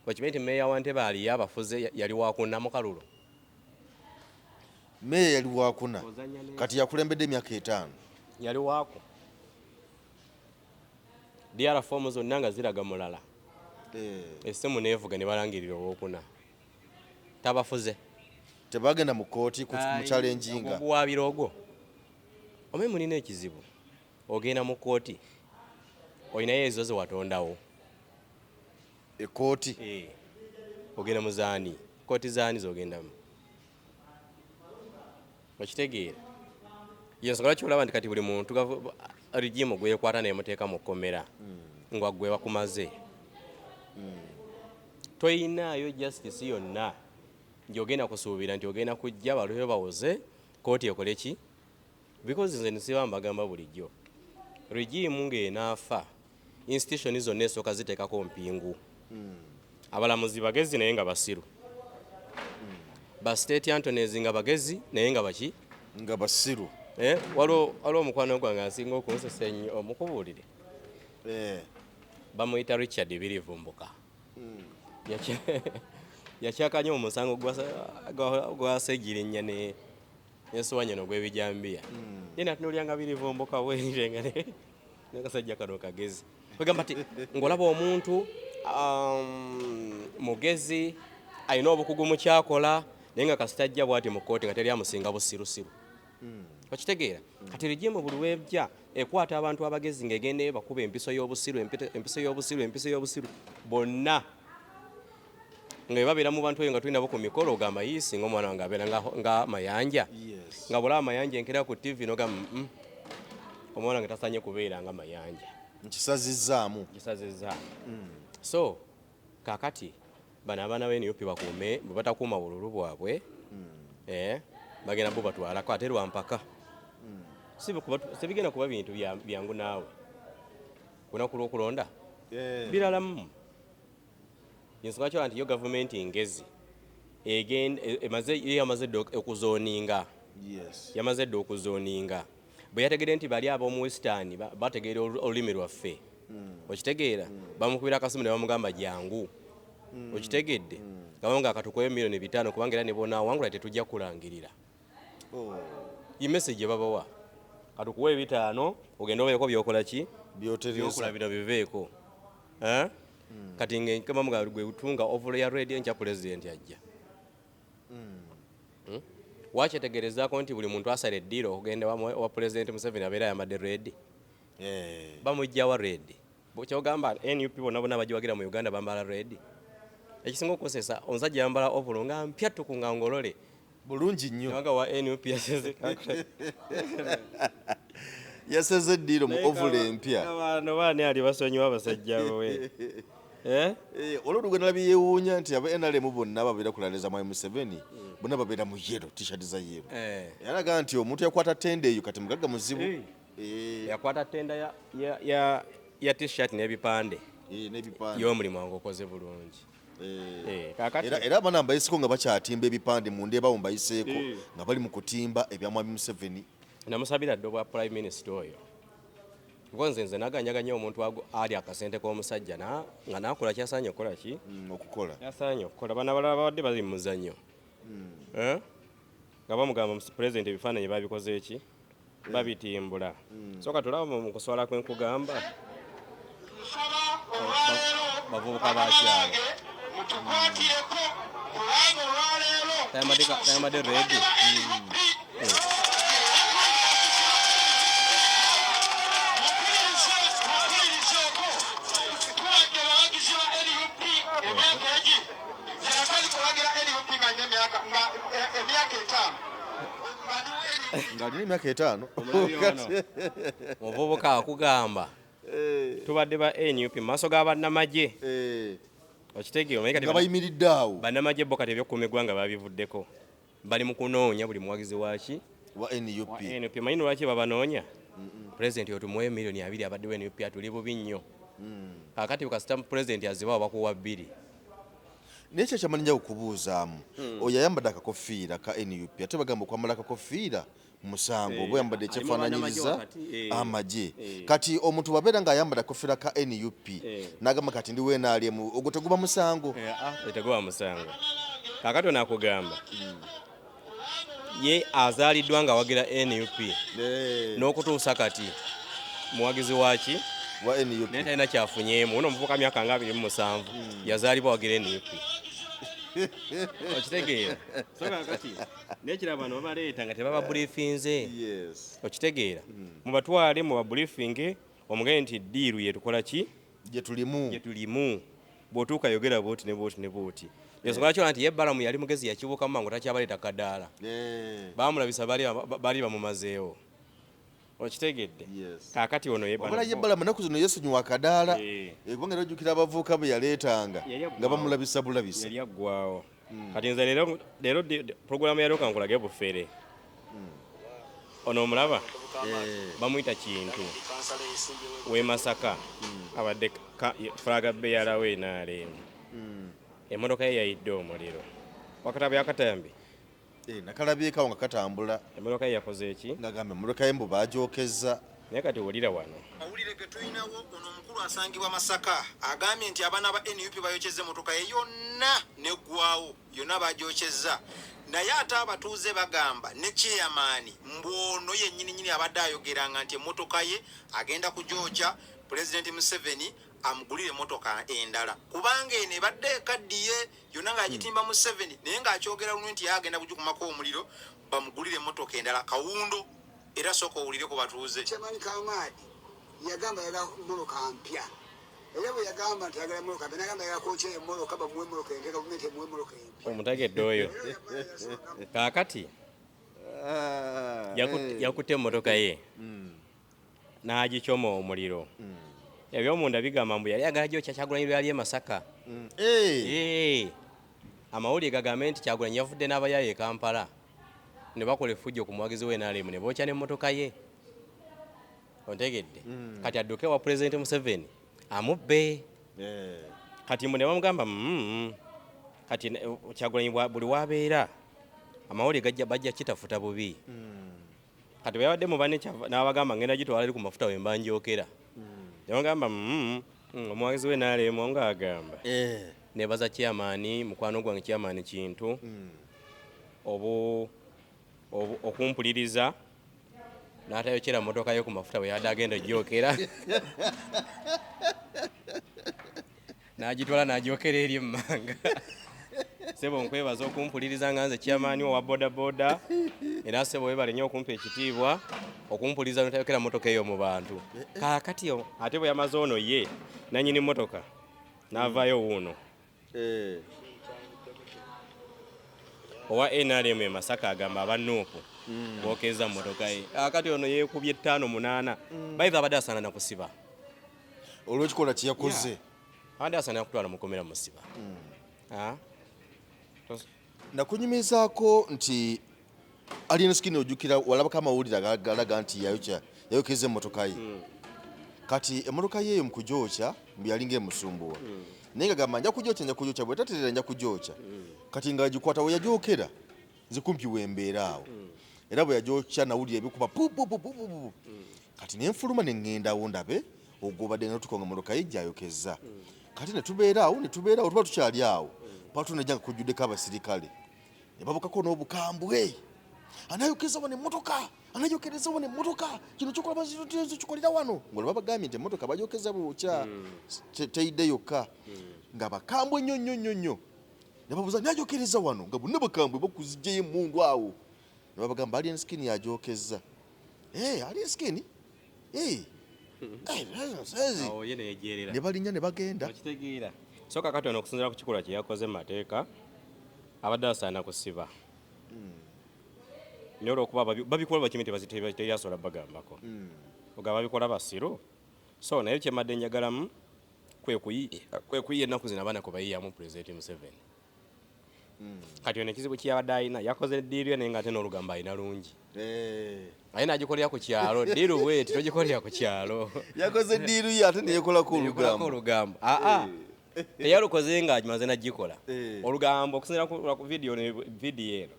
okimanyi nti meeya wa Ntebbe aliyo abafuze yali wakuna mu Kalulo meeya yali wakuna kati yakulembedde emyaka 5 yali waako DR fomu zonna nga ziraga mulala essimu neevuga ne balangirira owokuna tabafuze tebagenda mu kooti ku challenging oguwaabira ogwo omanyi mulina ekizibu ogenda mu kooti olinayo ezo ze watondawo ekooti ogenda mu zaani kooti zaani zogendamu okitegeera yensonga lwaki olaba nti kati buli muntu rigimu gwekwata nemuteeka mu kkomera nga gwe bakumaze toyinaayo justice yonna nti ogenda kusuubira nti ogenda kujja balwe bawoze kooti ekole ki because nze nsiba mbagamba bulijjo rigimu ng'enaafa institution zonna esooka ziteekako mpingu abalamuzi bagezi naye nga basiru ba state Anthony's nga bagezi naye nga baki nga basiru waliwo omukwano gwange asinga okunsesa ennyo omukubuulire bamuyita Richard Birivumbuka yakyakanya omusango gwasegirinya nesowanyono gw'ebijambiya ye natunuulyanga Birivumbuka bwerirenga nakasajja kano kagezi kwegamba ti ng'olaba omuntu mugezi alina obukugu mu kyakola naye nga kasita ajja bw'ati mu kkooti nga teri amusinga busirusiru okitegeera kati rigimu buli webya ekwata abantu abagezi ng'egenda bakuba empiso y'obusiru bonna nga babeera mu bantu eyo nga tulina bo ku mikolo ogamba yiisi ng'omwana wange abeera nga mayanja nga bwolaba amayanja enkera ku TV n'ogamba omwana wange tasanye kubeera nga mayanja nkisazizaamu so kakati bano abaana b'NUP bakuume bwe batakuuma bululu bwabwe bagenda bo batwalako ate lwampaka sibigenda kuba bintu byangu naawe kunaku lw'okulonda biralamu ensonga kyola nti yo gavumenti ngezi yamaze dde okuzooninga bwe yategedde nti bali ab'omu western bategeera olulimi lwaffe okitegeera bamukubira akasimu ne bamugamba jangu okitegedde gabamu nga akatukoyo miliyoni 5 kubanga era ne bonaawangula tetujja kulangirira imesage babawa katukuwe 5 ogenda obeeko byokola ki byokola bino biveeko kati ng'enkama mga gwe utunga ovolo ya radio ncha president ajja wakyetegerezaako nti buli muntu asala eddiiro okugenda wa president Museveni abeera yamadde red bamujja wa red kyogamba NUP bonna bagiwagira mu Uganda bambala red ekisinga okukosesa omusajja yambala ovolo nga mpyattuku nga ngolole bulungi nnyo nga wa NUP yaseze eddiiro mu ovolo empya abantu baani ali basonyiwa abasajja we olwo nalabye yeewuunya nti aba NRM bonna babeera kulaliza Mwai Museveni bonna babeera mu yero t-shirt za yero yalaga nti omuntu yakwata tenda eyo kati mugaga muzibu yakwata tenda ya t-shirt n'ebipande y'omulimu wange okoze bulungi era abaana mbayiseko nga bakyatimba ebipande mu ndeebawo mbayiseeko nga bali mu kutimba ebya Mwami Museveni namusabira dde obwa prime minister oyo kuko nze naganyaganya omuntu ali akasente k'omusajja nga nakola kyasaanye okukola ki okukola kyasaanye okukola bana balala babadde bali mu muzannyo nga bamugamba president ebifaananyi babikoze eki babitimbula soka tulaba mu kuswala kwenkugamba bavubuka bakyalo tayamadde redi nga alina emyaka 5 omuvubuka akugamba tubadde ba NUP mu maaso g'abannamagye okitegeera nga bayimiridde awo bannamagye bo kati ebyokukuuma eggwanga babivuddeko bali mu kunoonya buli muwagizi waki wa NUP. NUP. Manyi lwaki babanoonya? Pulezidenti otumuwe miliyoni 2 abadde wa NUP atuli bubi nnyo. Kakati kasita pulezidenti azibawo bakuwa 2. Nekyo kyamanyinya okubuuzaamu oyo ayambadde akakofiira ka NUP ate bagamba okwambala akakofiira musango oba oyambadde ekyefaananyiriza amagye. Kati omuntu bwabeera ng'ayambadde akakofiira ka NUP n'agamba kati ndi NRM ogwo teguba musango? Teguba musango. Kakati onaakugamba ye azaaliddwa nga wagira NUP n'okutuusa kati muwagizi waki wa NUP naye talina kyafunyeemu. Uno omuvubuka myaka nga 27 yazaalibwa wagira NUP. Okitegeera? So kakati nekira bano babaleeta nga tebaba briefinze. Okitegeera? Mubatwale mu babriefinge omugende nti ddiiru yetukola ki? gye tulimu. Bw'otuuka yogera bwoti ne bwoti ne bwoti. Ensonga kyo nti ye Balamu yali mugezi yakibuuka mu mangu takyabaleeta kadaala. Baamulabisa bali bamumazeewo. Okitegedde? Kaakati ono ye Balamu ennaku zino yeesonyiwa akadaala kubanga era ojjukira abavubuka be yaleetanga nga bamulabisa bulabisa. Yali aggwawo. Kati nze leero pulogulaamu ya looka nkulage bufere. Ono omulaba bamuyita Kintu w'e Masaka abadde fulaga beyalawo NRM. Emmotoka ye yayidde omuliro. Wakataba yakatambi nakalabyekawo nga katambula. Emmotoka ye yakoze eki? Ngagamba emmotoka ye mbu baagyokezza. Naye kati wulira wano mawulire ge tulinawo ono omukulu asangibwa Masaka agambye nti abaana ba NUP bayokyezza emmotoka ye yonna neggwawo yonna bagyokyezza. Naye ate abatuuze bagamba ne chairman mbwono yennyini abadde ayogeranga nti emmotoka ye agenda kugyokya Pulezidenti Museveni amugulire emmotoka endala kubanga eno ebadde ekaddiye yonna ng'agitimba Museveni naye ng'akyogera luno nti agenda kugikumako omuliro bamugulire emmotoka endala kawundo. Era soko owulire ku batuuze. Chairman Kamadi yagamba yagala mmoloka mpya. Era bwe yagamba nti yagala mmoloka mpya n'agamba yagala kwokya emmoloka bamuwe emmoloka empya gavumenti emuwe emmoloka empya. Omutegedde oyo. Kaakati yakutte emmotoka ye n'agikyoma omuliro. Ebyomunda bigamba mbu yali agala gyokya Kyagulanyi lwe yali e Masaka. Amawulire gagambe nti Kyagulanyi yavudde n'abayaaye e Kampala ne bakola effujjo ku muwagizi we NRM ne bookya n'emmotoka ye. Ontegedde? Kati adduke wa Pulezidenti Museveni amubbe. Kati mbu ne bamugamba kati Kyagulanyi buli wabeera amawulire bajja kitafuta bubi. Kati bwe yabadde mu banne n'abagamba ngenda gitwala ali ku mafuta we mba njokera. Ne bagamba omuwagizi we NRM ng'agamba nebaza chairman mukwano gwange chairman Kintu okumpuliriza n'atayokera mmotoka yo ku mafuta bwe yadde agenda gyokera n'agitwala n'agyokera eri emmanga. Sebo nkwebaza okumpuliriza nga nze chairman wa boda boda era sebo webale nnyo okumpa ekitiibwa okumpuliriza n'otayokera mmotoka eyo mu bantu. Kaakati ate bwe yamaze ono ye nannyini mmotoka n'avaayo wuuno owa NRM e Masaka agamba abanuupu bookeza mmotoka ye. Akati ono yeekubye 5-8 bayiva abadde asaana nakusiba olw'ekikola kye yakoze. Abadde asaana nakutwala mukomera musiba. Nakunyumizaako nti alina skini ojjukira walabako amawulire agalaga nti yayokeza emmotoka ye. Kati emmotoka ye eyo mu kugyokya mbu yalinga emusumbuwa. Naye ngagamba nja kugyokya bwe tatereera nja kugyokya. Kati ng'agikwata we yagyokera nze kumpi wembeera awo. Era bwe yagyokya nawulira ebikuba pupupupupu. Kati ne nfuluma ne ŋŋendawo ndabe ogwobadde natuka nga emmotoka ye gyayokeza. Kati ne tubeera awo tuba tukyali awo patu najja nga kujjuddeko abasirikale ne babukako n'obukambwe. Anayokeza wano emmotoka anayokereza wano emmotoka kino kyokola kikolera wano nga babagambye nti emmotoka bagyokeza bwokya teyidde yokka nga bakambwe nnyo ne babuuza nayokereza wano nga bonna bakambwe bakuzijjayo emmundu awo ne babagamba alien skin yagyokeza. Alien skin ne balinnya ne bagenda. So kakati ono okusinziira ku kikolwa kye yakoze mu mateeka abadde asaana kusiba. Naye olw'okuba babikola bakimi teyasobola bagambako. Ogamba babikola basiru. So naye kyemadde njagalamu kwe kuyiya ennaku zino abaana kwe bayiyamu Pulezidenti Museveni. kati ono ekizibu kyeyabadde alina yakoze ddiiru ye naye nga ate n'olugambo alina lungi aye nagikolera ku kyalo ddiiru bweti togikolera ku kyalo yakoze ddiiru ye ate neyekolako olugambo teyalukoze nga agimaze nagikola olugambo okusinziira ku vidiyo eno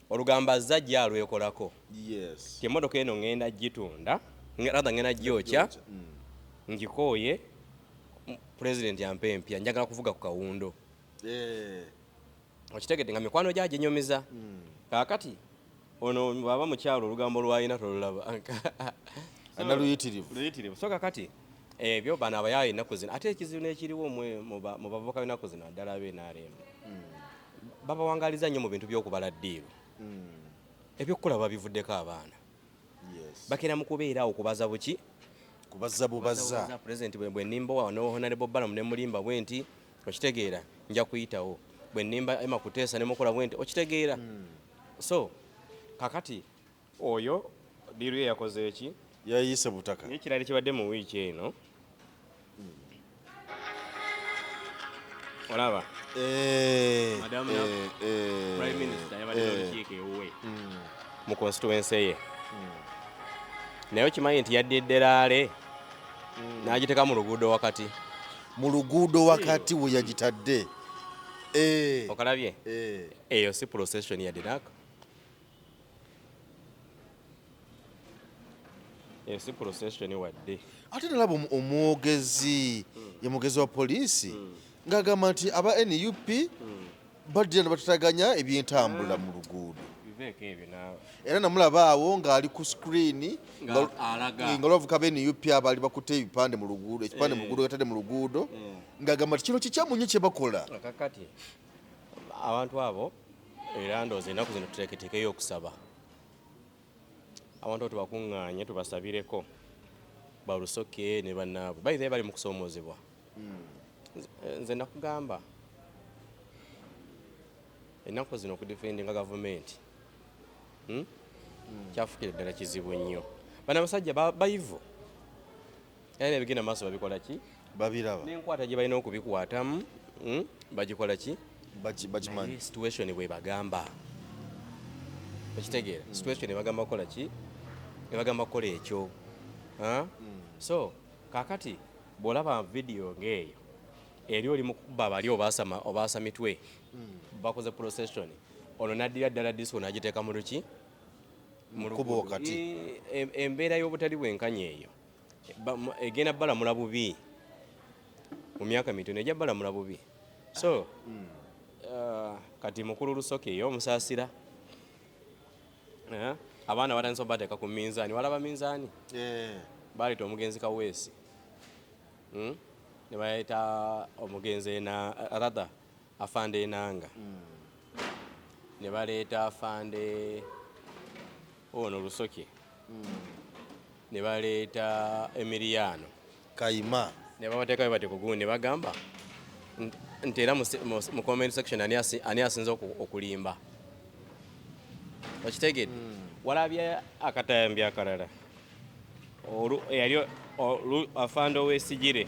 olugambo azze ajja alwekolako ti emmotoka eno ngenda gitunda ratha ngenda gyokya ngikooye pulezidenti yampa empya njagala kuvuga ku kawundo okitegedde nga mikwano gyaginyumiza kaakati ono bwaba mukyalo olugambo lwalina tolulaba analuyitirivu so kakati ebyo bano abayaye ennaku zino ate ekizibu n'ekiriwo mu bavubuka b'ennaku zino addala ab'NRM babawangaliza nnyo mu bintu by'okubala ddiiru ebyokukola babivuddeko abaana bakera mu kubeera awo kubaza buki kubaza pulezidenti bwe nnimba wano honorable Balamu ne mulimba bwe nti okitegeera nja kuyitawo bwe nnimba Emma Kuteesa ne mukola bwe nti okitegeera so kakati oyo ddiiru ye yakoze eki yayise butaka n'ekirala kibadde mu wiiki eno olaba madamu prime minister yabadde n'olukiiko ewuwe mu constituency ye naye okimanyi nti yaddidde laale n'agiteeka mu luguudo wakati we yagitadde okalabye eyo si procession yadinaka eyo si procession wadde ate nalaba omwogezi yamwogezi wa poliisi ng'agamba nti aba NUP baddira ne batataganya ebyentambula mu luguudo era namulaba awo ng'ali ku screen nga lwavuka ba NUP abaali bakutte ekipande mu luguudo gatadde mu luguudo ng'agamba nti kino kikyamu nnyo kye bakola kakati abantu abo era ndoozi ennaku zino tuteeketeekeyo okusaba abantu tubakuŋŋaanye tubasabireko balusoke ne bannaabwe bayithaye bali mu kusoomoozebwa nze nakugamba ennaku zino okudifendinga gavumenti kyafukira ddala kizibu nnyo bano abasajja bayivu era nebigenda maaso babikola ki babiraba n'enkwata gye balina okubikwatamu bagikola ki bakimanyi situation bwe bagamba okitegeera situation ebagamba kukola ki ebagamba kukola ekyo so kakati bw'olaba vidiyo ng'eyo eri oli mukuba bali obaasa mitwe bakoze procession ono naddira ddala disco n'agiteeka mu luki kubo wakati embeera y'obutali bwenkanya eyo egenda balamula bubi mu myaka mitono ejja balamula bubi so kati mukulu lusoke eyo omusaasira abaana batandise obateeka ku minzaani walaba minzaani baleeta omugenzi Kaweesi ne baleeta omugenzi ratha afande Enanga ne baleeta afande ono lusoke ne baleeta Emiliano Kayima ne babateekayo bati ku gundi ne bagamba nti era mu comment section ani asinze okulimba okitegedde walabye akatayambi akalala yali afande ow'esigire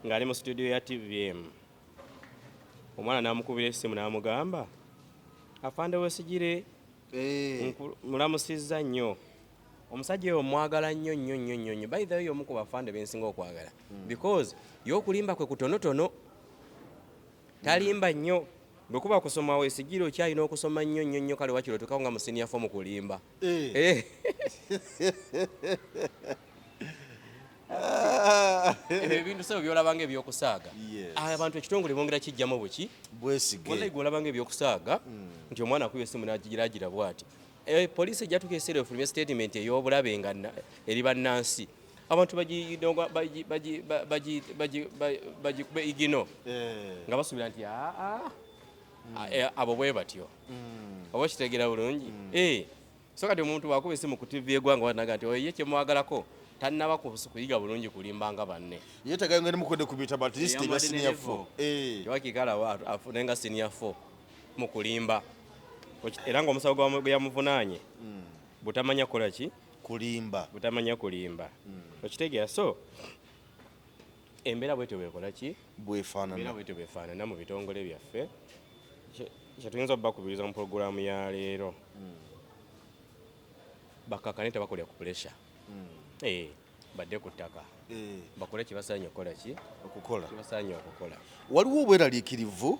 ng'ali mu studio ya TVM omwana n'amukubira essimu n'amugamba afande ow'esigire mulamusizza nnyo omusajja oyo mwagala nnyo by the way omu ku bafande bensinga okwagala because y'okulimba kwe kutonotono talimba nnyo bwe kuba kusoma weesigire okyalina okusoma nnyo kale wakiro tukawo nga mu senior form kulimba ebintu sebo byolabanga ebyokusaaga abantu ekitongole bongera kijjamu buki bwesige olabanga ebyokusaaga nti omwana akuba essimu n'agiragira bw'ati poliisi ejja tukeesera efulumya statement ey'obulabe nga eri bannansi abantu igino nga basuubira nti abo bwe batyo oba kitegeera bulungi so kati omuntu wakuba essimu ku TV eggwanga wanaga nti oye kyemwagalako tannaba kuyiga bulungi kulimbanga banne yeetagayo ngeri mukodde kubiyita at least ebya senior 4 tewakikala afune nga senior 4 mu kulimba era ng'omusawo gwe yamuvunaanye butamanya kukola ki butamanya kulimba okitegeera so embeera bwetyo bwekola ki bwefaanana mu bitongole byaffe kyetuyinza obakubiriza mu pulogulaamu ya leero bakakane tebakolera ku puresha badde ku ttaka bakole kibasaanye okukola kibasaanye okukola. Waliwo obweraliikirivu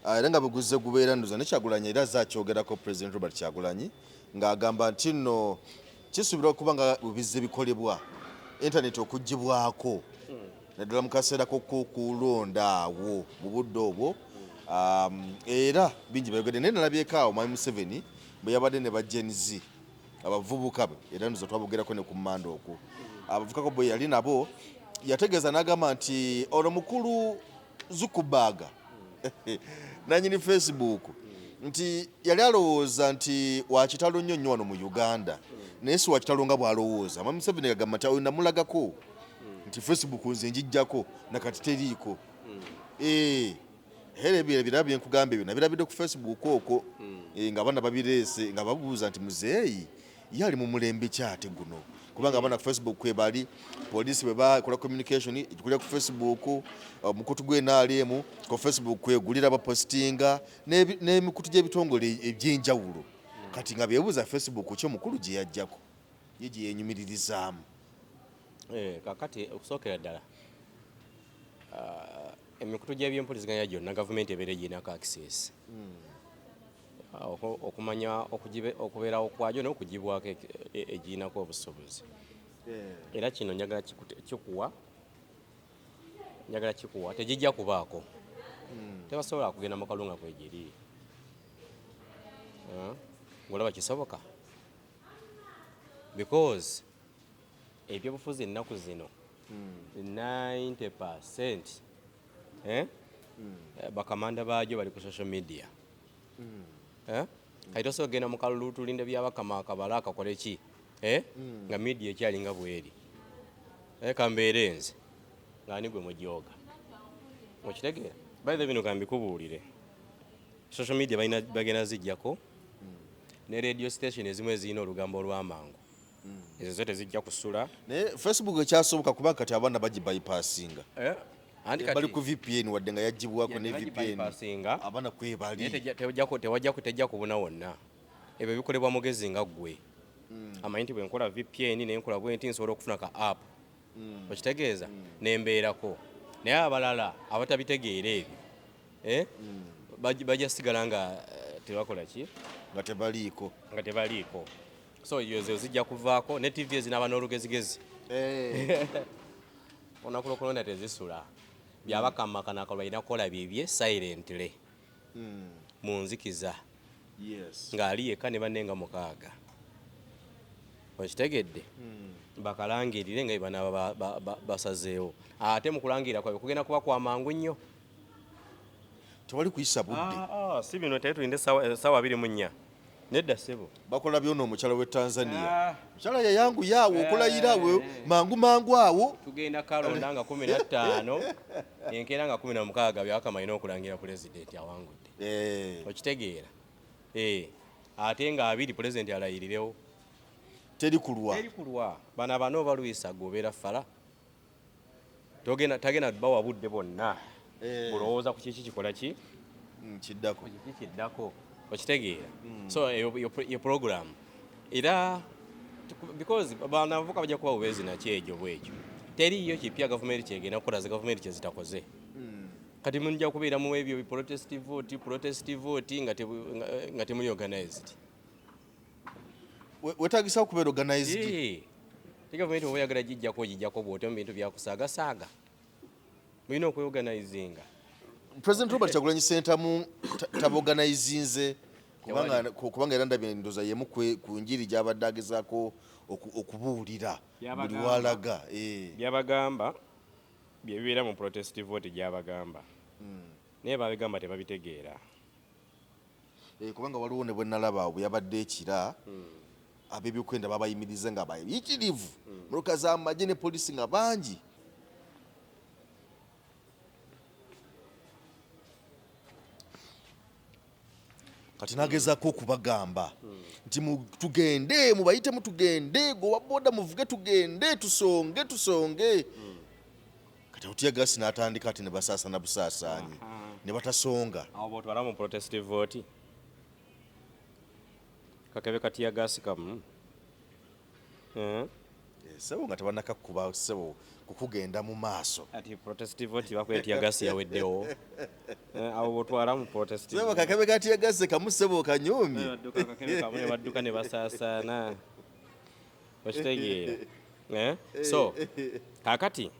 era nga bweguze gubeera ndoza ne Kyagulanyi era zakyogerako President Robert Kyagulanyi ng'agamba nti nno kisuubirwa okuba nga bizze bikolebwa intaneti okuggibwako naddala mu kaseera k'okulonda awo mu budde obwo era bingi bayogedde naye nalabyeko awo Mwami Museveni bwe yabadde ne ba Gen Z abavubuka be era ndoza twabogerako ne ku mmanda okwo abavubuka bwe yali nabo yategeeza n'agamba nti ono mukulu Zuckerberg nanyini Facebook nti yali alowooza nti wakitalo nnyo nnyo wano mu Uganda naye si wakitalo nga bw'alowooza. Mwami Museveni yagamba nti awo namulagako nti Facebook nze njijjako nakati teriiko era ebirala byenkugamba ebyo nabirabidde ku Facebook okwo nga abaana babireese nga babuuza nti muzeeyi ye ali mu mulembe kyate guno kubanga abaana ku Facebook kwebali poliisi bwe bakola communication egikulira ku Facebook omukutu gw'NRM ku Facebook kwegulira bapostinga n'emikutu gy'ebitongole eby'enjawulo kati nga byebuuza Facebook kyo mukulu gye yajjako ye gye yenyumiririzaamu. Kakati okusookera ddala emikutu gy'ebyempuliziganya gyonna gavumenti ebeera giyinako access okumanya okubeerawo kwagyo n'okugibwako egiyinako obusobozi era kino njagala kikuwa tegijja kubaako tebasobola kugenda mu kalunga kwegiri ng'olaba kisoboka because ebyobufuzi ennaku zino 90% bakamanda baagyo bali ku social media kati osobola genda mu kalulu tulinde byabakama akabala akakole ki nga media ekyalinga bweri kambeere nze ng'ani gwe mujooga okitegeera baithe bino kambikubuulire social media bagenda zijjako ne radio station ezimu ezirina olugambo olw'amangu ezo zo tezijja kusula naye Facebook ekyasoboka kubanga kati abaana bagibypassinga bali ku VPN wadde nga yagibwako ne VPN abaana kwebali tewajja kubuna wonna ebyo bikolebwa mugezi nga ggwe amanyi nti bwe nkola VPN naye nkola bwe nti nsobola okufuna ka app okitegeeza nembeerako naye abalala abatabitegeera ebyo bajja sigala nga tebakola ki nga tebaliiko so ezo zijja kuvaako ne TV ezinaaba n'olugezigezi onakulokolonda tezisula byabakamakanakalwa balina kukola bibye silently mu nzikiza ng'ali yekka ne banne nga 6 okitegedde bakalangirire nga banaaba basazeewo ate mu kulangirira kwabwe kugenda kuba kwamangu nnyo tewali kuyisa budde si bino teri tulinde essaawa 24 nedda ssebo bakola byonna omukyala w'e Tanzania mukyala yayangu yaawo okulayira awo mangu awo tugenda kalonda nga 15 enkeera nga 16 byakama alina okulangira pulezidenti awangudde okitegeera ate nga 2 pulezidenti alayirirewo teri kulwa bano balwisa gobeera fala tagenda bawa budde bonna bulowooza ku kiki kikola ki kiddako okitegeera so yo program era because banavuka bajja kuba bubeezi nakyo egyo bwekyo teriyo kipya gavumenti kyegenda kukola ze gavumenti kyezitakoze kati munja kubeera mu ebyo protest vote nga temuli organized wetagisa okubeera organized gavumenti oba oyagala gijjako bw'otyo mu bintu byakusaagasaaga mulina okweorganizinga. President Robert Kyagulanyi Ssentamu taboganizinze kubanga era ndabye ndoza yemu ku njiri gy'abadde agezaako okubuulira buli walaga byabagamba byebibeera mu protest vote gyabagamba naye babigamba tebabitegeera kubanga waliwo ne bwe nalaba bwe yabadde ekira ab'ebyokwenda babayimirize nga bayitirivu muluka z'amagye ne poliisi nga bangi kati nagezaako okubagamba nti tugende mubayitemu tugende gwe wa boda muvuge tugende tusonge kati otiyagasi n'atandika ati ne basaasana busaasaanyi ne batasonga awo bwotwala mu protest vote kakebe katiyagasi kamu ssebo nga tebannakakkuba ssebo kukugenda mu maaso ati protest vote bakwetiyagasi yaweddewo awo bwotwala mu protest ssebo kakebe katiyagasi kamu ssebo kanyumye kakebe kamu ne badduka ne basaasaana okitegeera so kakati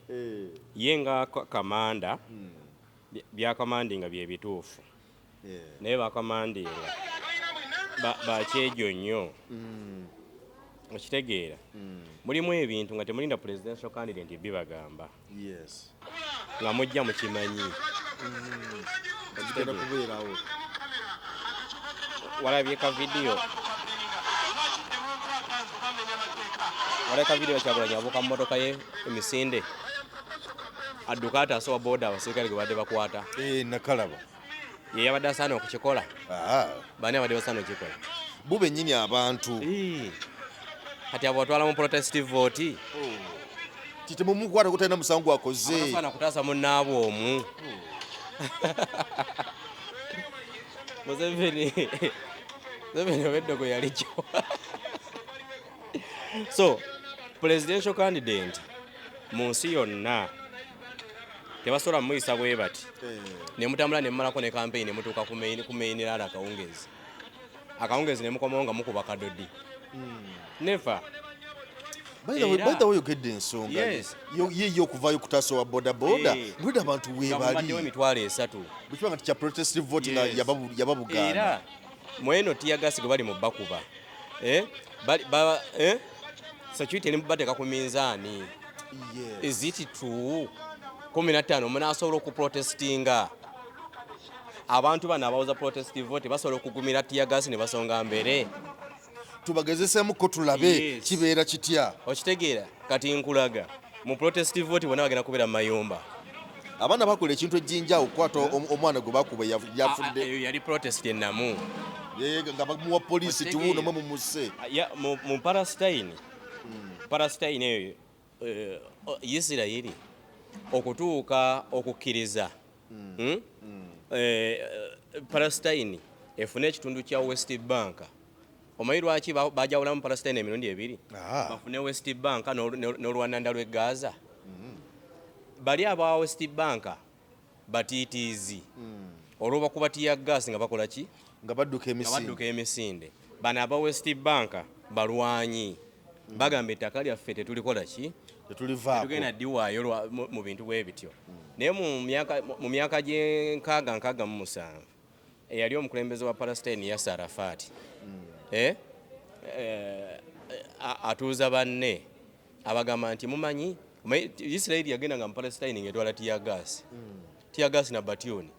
ye nga kamanda byakamandinga bye bituufu naye bakamandinga bakyejo nnyo okitegeera mulimu ebintu nga temulinda presidential candidate bibagamba nga mujja mukimanyi walabye ka vidiyo Kyagulanyi avuka mu mmotoka ye emisinde adduka ataasowa booda abasirikale gwe badde bakwata nakalaba ye yabadde asaana okukikola baani abadde basaana okukikola bo bennyini abantu kati abo batwala mu protest vote titemumukwata kutalina musango akoze asaana kutaasa munnaabwe omu Museveni obeddogo yalikyo so presidential candidate mu nsi yonna tebasobola muyisa bwe bati ne mutambula ne mmalako ne campaign ne mutuuka ku main rala akawungezi ne mukomawo nga mukuba kadodi never bayita oyogedde ensonga ye okuvaayo kutaasa wa bodaboda mulida abantu weebaliwo emitwalo 3 bwekibanga ti kya protest vote nga yababugaana era mweno tiyagasi gwe bali mu bakuba security ne mubateeka ku minzaani is it true 15 munasobola okuprotestinga abantu bano abawuza protest vote basobola okugumira tiyagasi ne basonga mbere tubagezesemuko tulabe kibeera kitya okitegeera kati nkulaga mu protest vote bonna bagenda kubeera mu mayumba abaana bakola ekintu ejjinja okukwata omwana gwe bakuba yafudde yali protest ennamu nga bamuwa poliisi tiwuuno mwe mumuse mu Palestine eyo Isirayiri okutuuka okukkiriza Palestine efune ekitundu kya West Bank omanyi lwaki bajawulamu Palestine emirundi ebiri bafune West Bank n'olwananda lw'e Gaza bali aba West Bank batiitiizi olwo bakuba tiyagasi nga bakola ki nga badduka emisinde bano aba West Bank balwanyi bagamba ettaka lyaffe tetulikola ki tetugenda ddiwaayo mu bintu bwe bityo naye mu myaka gye667 eyali omukulembeze wa Palestine Yasser Arafat atuuza banne abagamba nti mumanyi Isirayiri yagendanga mu Palestine ng'etwala tiyagasi na batyoni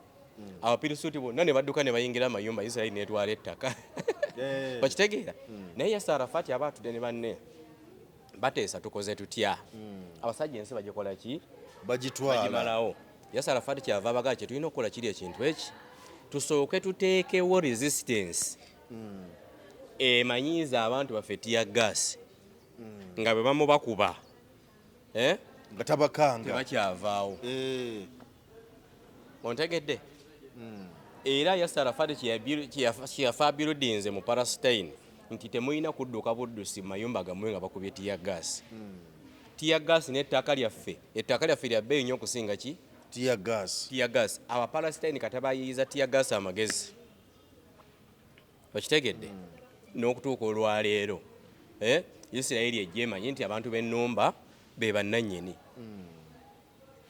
abapirisuuti bonna ne badduka ne bayingira amayumba Isirayiri n'etwala ettaka okitegeera naye Yasser Arafat aba atudde ne banne bateesa tukoze tutya abasajja ensi bagikola ki bagimalawo Yasser Arafat kyava abagaa kye tulina okukola kiri ekintu eki tusooke tuteekewo resistance emanyiiza abantu baffe tiyagasi nga bwe bamu bakuba nga tabakanga tebakyavaawo ontegedde era Yasser Arafat kyeyafa buildings mu Palestine nti temulina kudduka buddusi mu mayumba gammwe nga bakubye tiyagasi n'ettaka lyaffe lya bbeeyi nnyo okusinga ki tiyagasi abapalestine kati bayiyiza tiyagasi amagezi okitegedde n'okutuuka olwaleero Isirayiri ejja emanyi nti abantu b'ennumba be bannannyini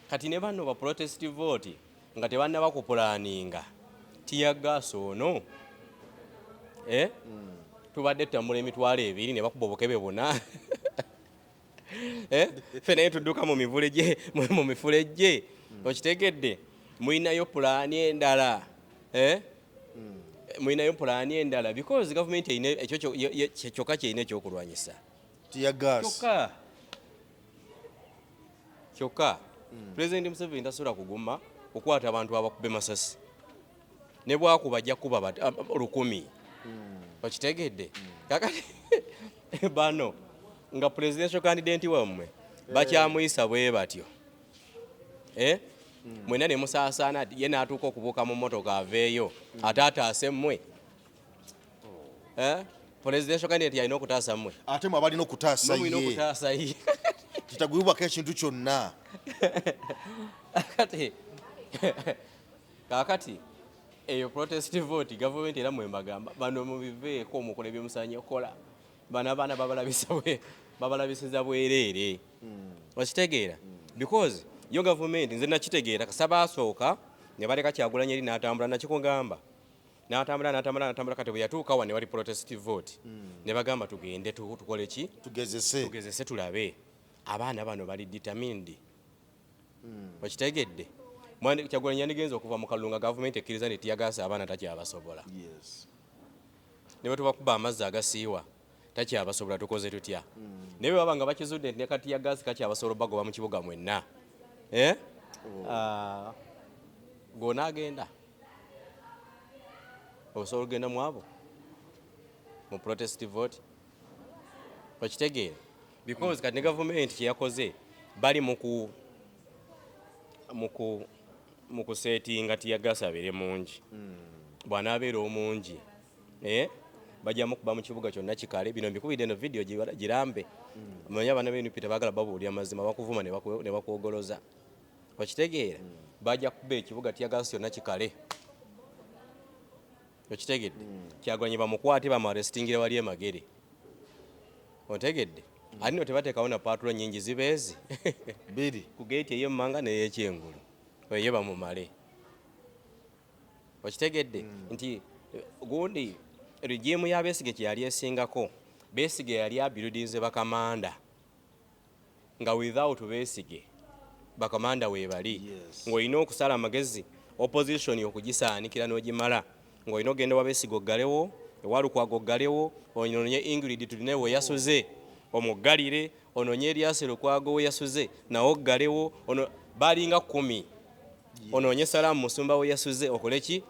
kati ne banno ba protest vote nga tebannaba kupulaaninga tiyagasi ono tubadde tutambula emitwalo 2 ne bakuba obukebe 4 ffe naye tudduka mu mifule gye okitegedde mulinayo pulaani endala because government ekyo kyokka kyerina ekyokulwanyisa kyokka President Museveni tasobola kuguma okwata abantu abakube masasi ne bwakuba ajja kuba 100 okitegedde kakati bano nga presidential candidate wammwe bakyamuyisa bwe batyo mwena ne musaasaana ye n'atuuka okubuuka mu mmotoka aveeyo ate ataase mmwe presidential candidate alina okutaasa mmwe ate mwe abalina okutaasa mulina ye okutaasa ye kitagwibwako ekintu kyonna kakati eyo protest vote gavumenti era mwembagamba bano mubiveeko mukola ebyomusaanya okukola bano abaana babalabisiza bwereere okitegeera because yo gavumenti nze nakitegeera kasaba asooka ne baleka Kyagulanyi eri n'atambula nakikugamba n'atambula kati bwe yatuuka wa ne wali protest vote ne bagamba tugende tukole ki tugezese tulabe abaana bano bali determined okitegedde Kyagulanyi yandigenza okuva mu kalunga gavumenti ekkiriza ne tiyagaasa abaana takyabasobola ne bwe tubakuba amazzi agasiiwa takyabasobola tukoze tutya naye bwe baba nga bakizudde ne katiyagaasi kakyabasobola bagoba mu kibuga mwenna g'onaagenda osobola okugenda mu abo mu protest vote okitegeera because kati ne gavumenti kyeyakoze bali mu kuseetinga tiyagaasi abeere mungi bw'anaabeera omungi bajjamu kuba mu kibuga kyonna kikale bino mbikubidde eno vidiyo girambe manya abaana b'NUP tebaagala babuulira mazima bakuvuma ne bakwogoloza okitegeera bajja kuba ekibuga tiyagaasi kyonna kikale okitegedde Kyagulanyi bamukwate bamuarestingira wali emagere otegedde ate no tebateekawo na paatulo nnyingi zibeezi biri ku geeti ey'emmanga n'ey'ekyengulu eyo bamumale okitegedde nti gundi regimu ya Besigye kyeyali esingako Besigye yali abuildinze bakamanda nga without Besigye bakamanda weebali ng'olina okusala amagezi opposition okugisaanikira n'ogimala ng'olina ogenda wa Besigye oggalewo ewalukwago oggalewo ononye Ingrid tulina we yasuze omuggalire ononye Elias Lukwago we yasuze nawo oggalewo balinga 10 ononye Salamu Musumba we yasuze okole ki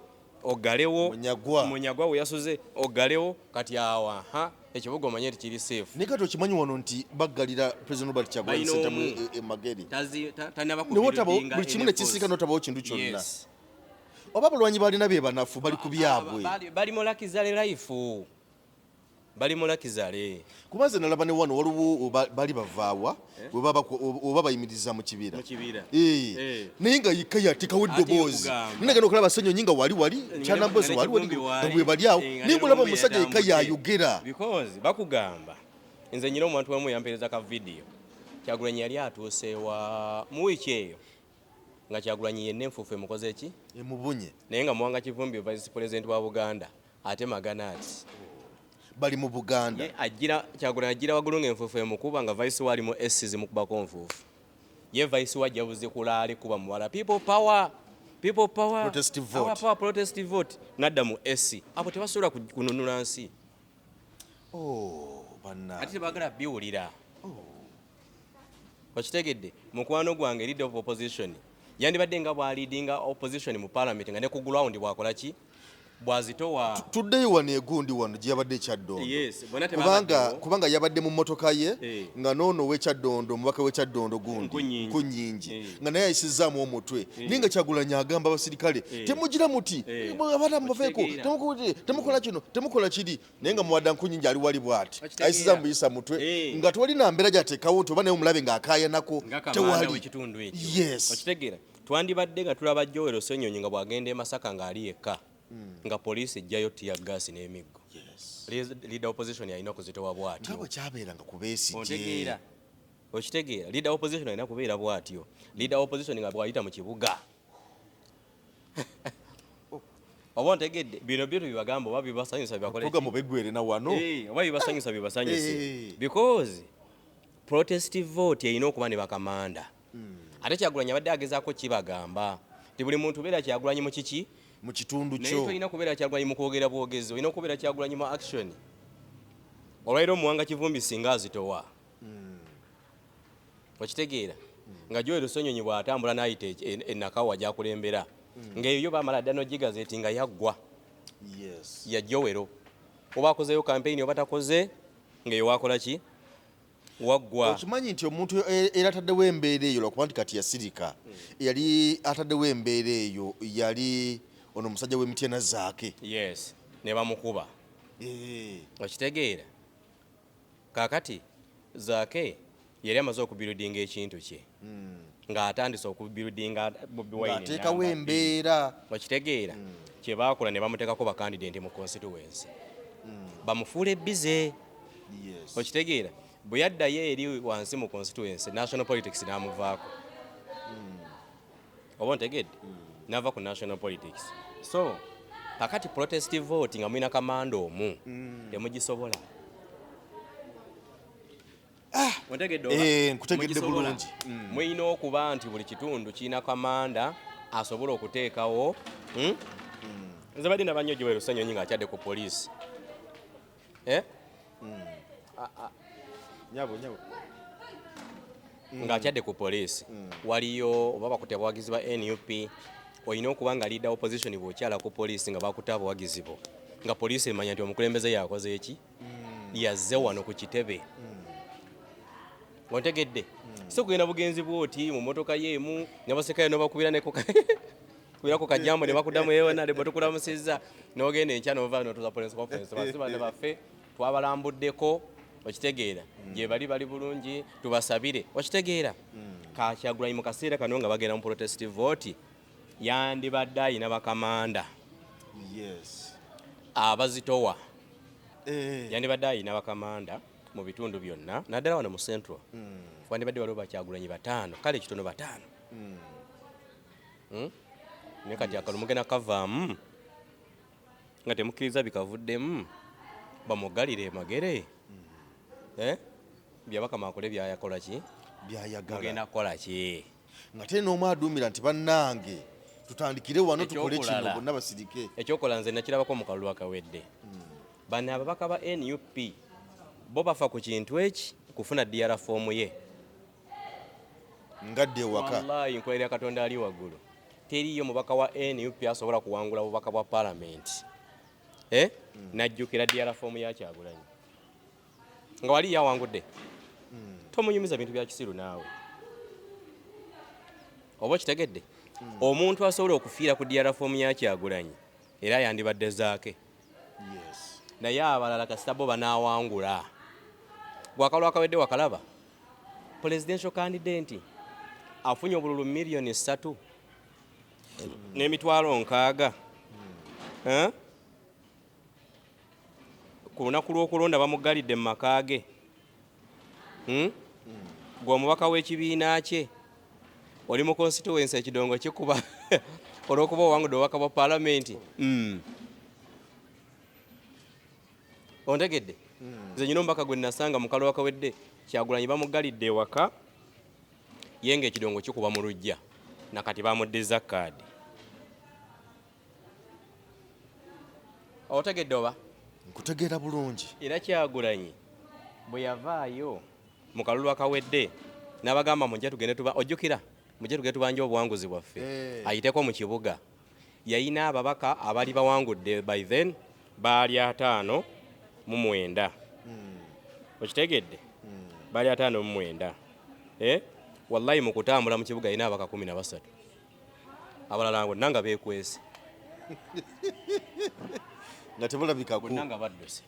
oggalewo Munyagwa we yasuze oggalewo kati awa ekibuga omanye kiri safe naye kati okimanyi wano nti baggalira President Robert Kyagulanyi Ssentamu Magere buli kimu ne kisiika n'otabawo kintu kyonna oba balwanyi balina be banafu bali ku byabwe bali mu lakizale life bali mu lakizale kuba nze nalaba ne wano waliwo bali bavaawa oba bayimiriza mu kibira naye nga yikka yateekawo eddoboozi ninagenda okulaba Ssenyonyi nga wali kyanambozi wali bwe bali awo naye mulaba omusajja yikka yayogera because bakugamba nze nyina omuntu wamu yampeereza ka vidiyo Kyagulanyi yali atuusewa mu wiiki eyo nga Kyagulanyi yenna enfuufu emukoze ki emubunye naye nga Muwanga Kivumbi vice president wa Buganda ate magana ati bali mu Buganda Kyagulanyi agira waggulu ng'enfuufu emukuba nga vice wali mu SC zimukubako nfuufu ye vice wa jabuze kulaale kuba muwala people power protest vote nadda mu SC abo tebasobola kununula nsi ate tebaagala biwulira okitegedde mukwano gwange leader of opposition yandibadde nga bw'aleadinga opposition mu parliament nga ne ku ground bwakola ki bwazitowa tuddeyo wano egundi wano gye yabadde ekyaddondo kubanga yabadde mu mmotoka ye nga noono w'ekyaddondo omubaka w'ekyaddondo gundi kunnyingi nga naye ayisizaamu omutwe naye nga Kyagulanyi agamba abasirikale temugira muti abaana mubaveeko temukola kino temukola kiri naye nga muwadda nkunyingi ali wali bw'ati ayisizaamu buyisa mutwe nga tewalina mbeera gy'ateekawo nti oba naye omulabe ng'akaayanako tewali okitegeera twandibadde nga tulaba Joel Ssenyonyi nga bw'agenda e Masaka ng'ali yekka nga poliisi ejjayo tiyagaasi n'emiggo leader opposition yalina okuzitowa bw'atyo nga bwe kyabeeranga ku Besigye okitegeera leader opposition alina kubeera bw'atyo leader opposition nga bw'ayita mu kibuga oba ontegedde bino byo tubibagamba oba bibasanyusa bibakoleprogramu beggwere na wano oba bibasanyusa bibasanyuse because protest vote erina okuba ne bakamanda ate Kyagulanyi abadde agezaako kibagamba ti buli muntu beera Kyagulanyi mu kiki mu kitundu kyo naye tolina kubeera Kyagulanyi mu kwogera bwogezi olina okubeera Kyagulanyi mu action olwairo Muwanga Kivumbi singa azitowa okitegeera nga Joel Ssenyonyi bw'atambula n'ayita enakawa gyakulembera ng'eyo bamala dda n'ogigazeeti nga yaggwa ya Joel oba akozeyo campaign oba takoze ng'eyo wakola ki waggwa. Okimanyi nti omuntu era ataddewo embeera eyo lwakuba nti kati yasirika yali ataddewo embeera eyo yali ono omusajja w'Emityana Zaake. Yes, ne bamukuba. Okitegeera kaakati Zaake yali amaze okubiridinga ekintu kye ng'atandise okubiridinga Bobi Wine ateekawo embeera. Okitegeera kye baakola ne bamuteekako bakandidenti mu constituency bamufuula ebbize. Okitegeera bwe yaddayo eri wansi mu constituency national politics n'amuvaako. Oba ntegedde n'ava ku national politics. So kakati protest vote nga mulina kamanda omu temugisobola. Nkutegedde bulungi. Mulina okuba nti buli kitundu kirina kamanda asobola okuteekawo. Nze badde nabannyo Joel Ssenyonyi ng'akyadde ku poliisi. Ng'akyadde ku poliisi waliyo oba bakutte abawagizi ba NUP olina okuba nga leader opposition bw'okyala ku poliisi nga bakutte abawagizi bo nga poliisi emanya nti omukulembeze yakoze eki yazze wano ku kitebe. Ontegedde so kugenda bugenzi bwoti mu motoka yeemu n'abasekayo n'obakubira kubirako kajambo ne bakuddamu yewona ne batukulamusizza n'ogenda enkya n'ova n'otuza police conference basibane baffe twabalambuddeko. Okitegeera gye bali bulungi tubasabire. Okitegeera Kyagulanyi mu kaseera kano nga bagenda mu protest vote yandibadde ayina bakamanda abazitowa. Yandibadde ayina bakamanda mu bitundu byonna naddala wano mu Central wandibadde waliwo Bakyagulanyi 5 kale kitono 5 naye kati akalumugena kavaamu nga temukkiriza bikavuddemu bamugalire emagere. Byabakamakole byayakola ki byayagala mugenda kukola ki nga tena omu aduumira nti bannange tutandikire wano tukole kino bonna basirike. Ekyokola nze nakirabako mu kalulu akawedde. Bano ababaka ba NUP bo bafa ku kintu eki kufuna DRA fomu ye ngadde ewaka. Wallahi nkwera Katonda ali waggulu teriyo mubaka wa NUP asobola kuwangula bubaka bwa parliament najjukira DRA fomu ya Kyagulanyi nga wali yawangudde. Tomunyumiza bintu bya kisiru naawe oba kitegedde. Omuntu asobola okufiira ku DRA fomu ya Kyagulanyi era yandibadde Zaake. Naye abalala kasita bo banaawangula. Gwakalwa akawedde wakalaba presidential candidate afunye obululu 3 million n'emitwalo 6 ku lunaku lw'okulonda bamugalidde mu maka ge. Gwe omubaka w'ekibiina kye oli mu constituency ekidongo kikuba olw'okuba owangudde obubaka bwa palamenti. Ontegedde nze nyina omubaka gwe nasanga mu kalwa akawedde Kyagulanyi bamugalidde ewaka ye nga ekidongo kikuba mu lujja nakati bamuddiza kaadi. Otegedde oba nkutegeera bulungi. Era Kyagulanyi bwe yavaayo mu kalulu akawedde n'abagamba mujja tugende ojjukira mujja tugende tubanja obuwanguzi bwaffe ayiteko mu kibuga. Yayina ababaka abali bawangudde by then baali 5 okitegedde baali 5 wallahi mu kutambula mu kibuga yina abaka 13 abalala ngo nanga beekwese nga tebulabikako nanga badduse.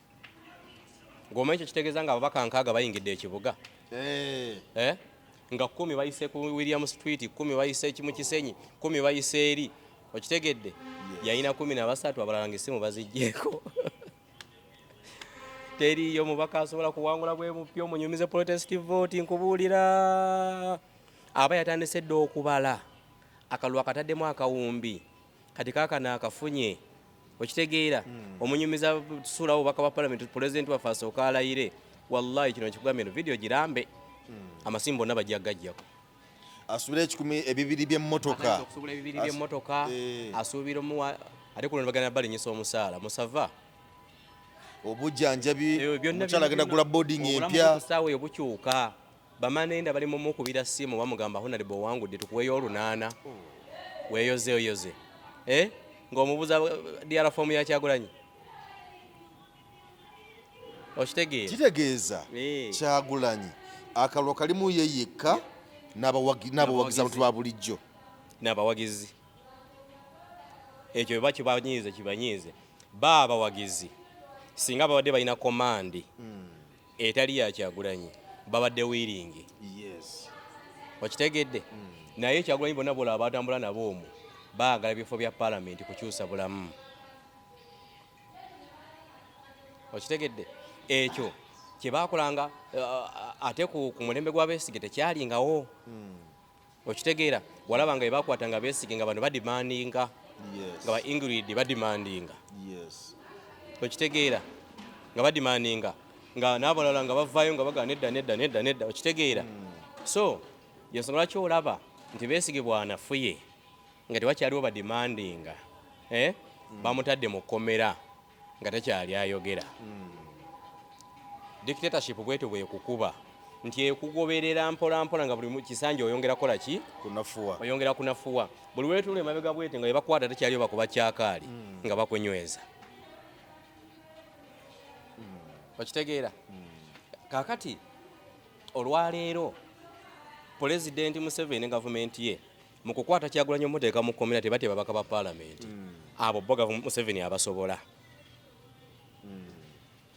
Ng'omanyi ekyo kitegeeza nga ababaka 6 bayingidde ekibuga nga 10 bayise ku William Street, 10 bayise mu Kisenyi, 10 bayise eri. Okitegedde yayina 13 abalala ng'essimu baziggyeko. Teriyo mubaka asobola kuwangula bwe mupya omunyumize protest vote. Nkubuulira aba yatandise dde okubala akalulu akataddemu akawumbi kati kaakana akafunye. Okitegeera omunyumiza tusuulawo obubaka bwa parliament president waffe asooka alayire. Wallahi kino kikugambye eno video girambe amasimu bonna bajja gajjako. Asuubira 200 by'emmotoka okusuubula 200 by'emmotoka asuubira ate kuno bagenda balinyisa omusaala musava obujjanjabi omukyala agenda gula boarding empya obulamu eyo bukyuka. Bamanenda bali mu mukubira ssimu bamugamba honorable owangudde tukuweyo 8 weeyoze ng'omubuuza DRA fomu ya Kyagulanyi. Okitegeera kitegeeza Kyagulanyi akalwa kalimu ye yekka n'abawagizi abantu ba bulijjo n'abawagizi ekyo bwe kibanyiize abawagizi singa babadde balina komandi etali ya Kyagulanyi babadde wiringi okitegedde naye Kyagulanyi bonna bola abatambula nabo omwo baagala ebifo bya palamenti kukyusa bulamu okitegedde ekyo kye baakolanga ate ku mulembe gwa Besigye tekyalingawo okitegeera walaba nga bebakwatanga Besigye nga bano badimandinga nga ba Ingrid badimandinga okitegeera nga badimandinga nga n'abalala nga bavaayo nga baga nedda okitegeera so yensonga lwaki olaba nti Besigye bwanafuye nga tewakyaliwo badimandinga bamutadde mu kkomera nga tekyali ayogera dictatorship bwetyo bwekukuba nti ekugoberera mpola nga buli kisanja oyongera kola ki kunafuwa oyongera kunafuwa buli wetuule emabega bwete nga bebakwata tekyaliyo bakuba kyakaali nga bakunyweza okitegeera kakati olwaleero Pulezidenti Museveni gavumenti ye mu kukwata Kyagulanyi omuteeka mu kkomera tebatya babaka ba palamenti abo bo Museveni abasobola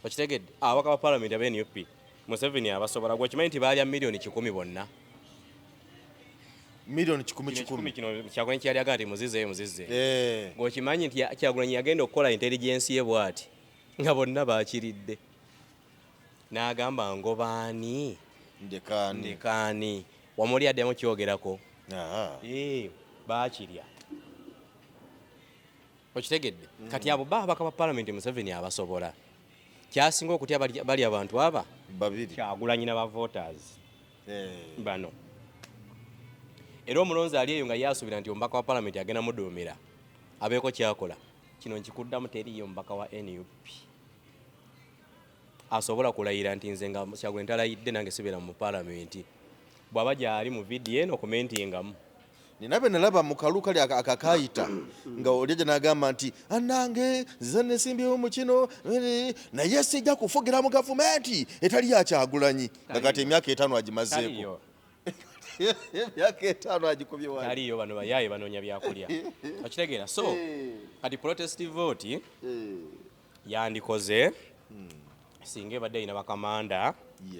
okitegedde ababaka ba palamenti aba NUP Museveni abasobola gwekimanyi nti baalya miliyoni 10 bonna miliyoni 10 kino Kyagulanyi kyali agamba nti muzize gwekimanyi nti Kyagulanyi yagenda okukola intelligence ye bwati nga bonna bakiridde n'agamba ngobaani ndekaani wamuli addemu kyogerako baakirya okitegedde kati abo babaka ba palamenti Museveni abasobola kyasinga okutya bali abantu aba babiri Kyagulanyi n'abavoters bano era omulonzi ali eyo nga yasubira nti omubaka wa palamenti agenda muduumira abeeko kyakola kino nkikuddamu teriyo omubaka wa NUP asobola kulayira nti nze nga Kyagulanyi talayidde nange sibeera mu palamenti bw'aba gyali mu vidiyo eno okumentingamu ninabe nalaba mu kalu kali akakayita nga olyaja n'agamba nti annange nze nesimbyewo mu kino naye sijja kufugira mu gavumenti etali ya Kyagulanyi nga kati emyaka 5 agimazeeko emyaka 5 agikubye wali taliyo bano bayaye banoonya byakulya okitegeera so kati protest vote yandikoze singa ebadde ina bakamanda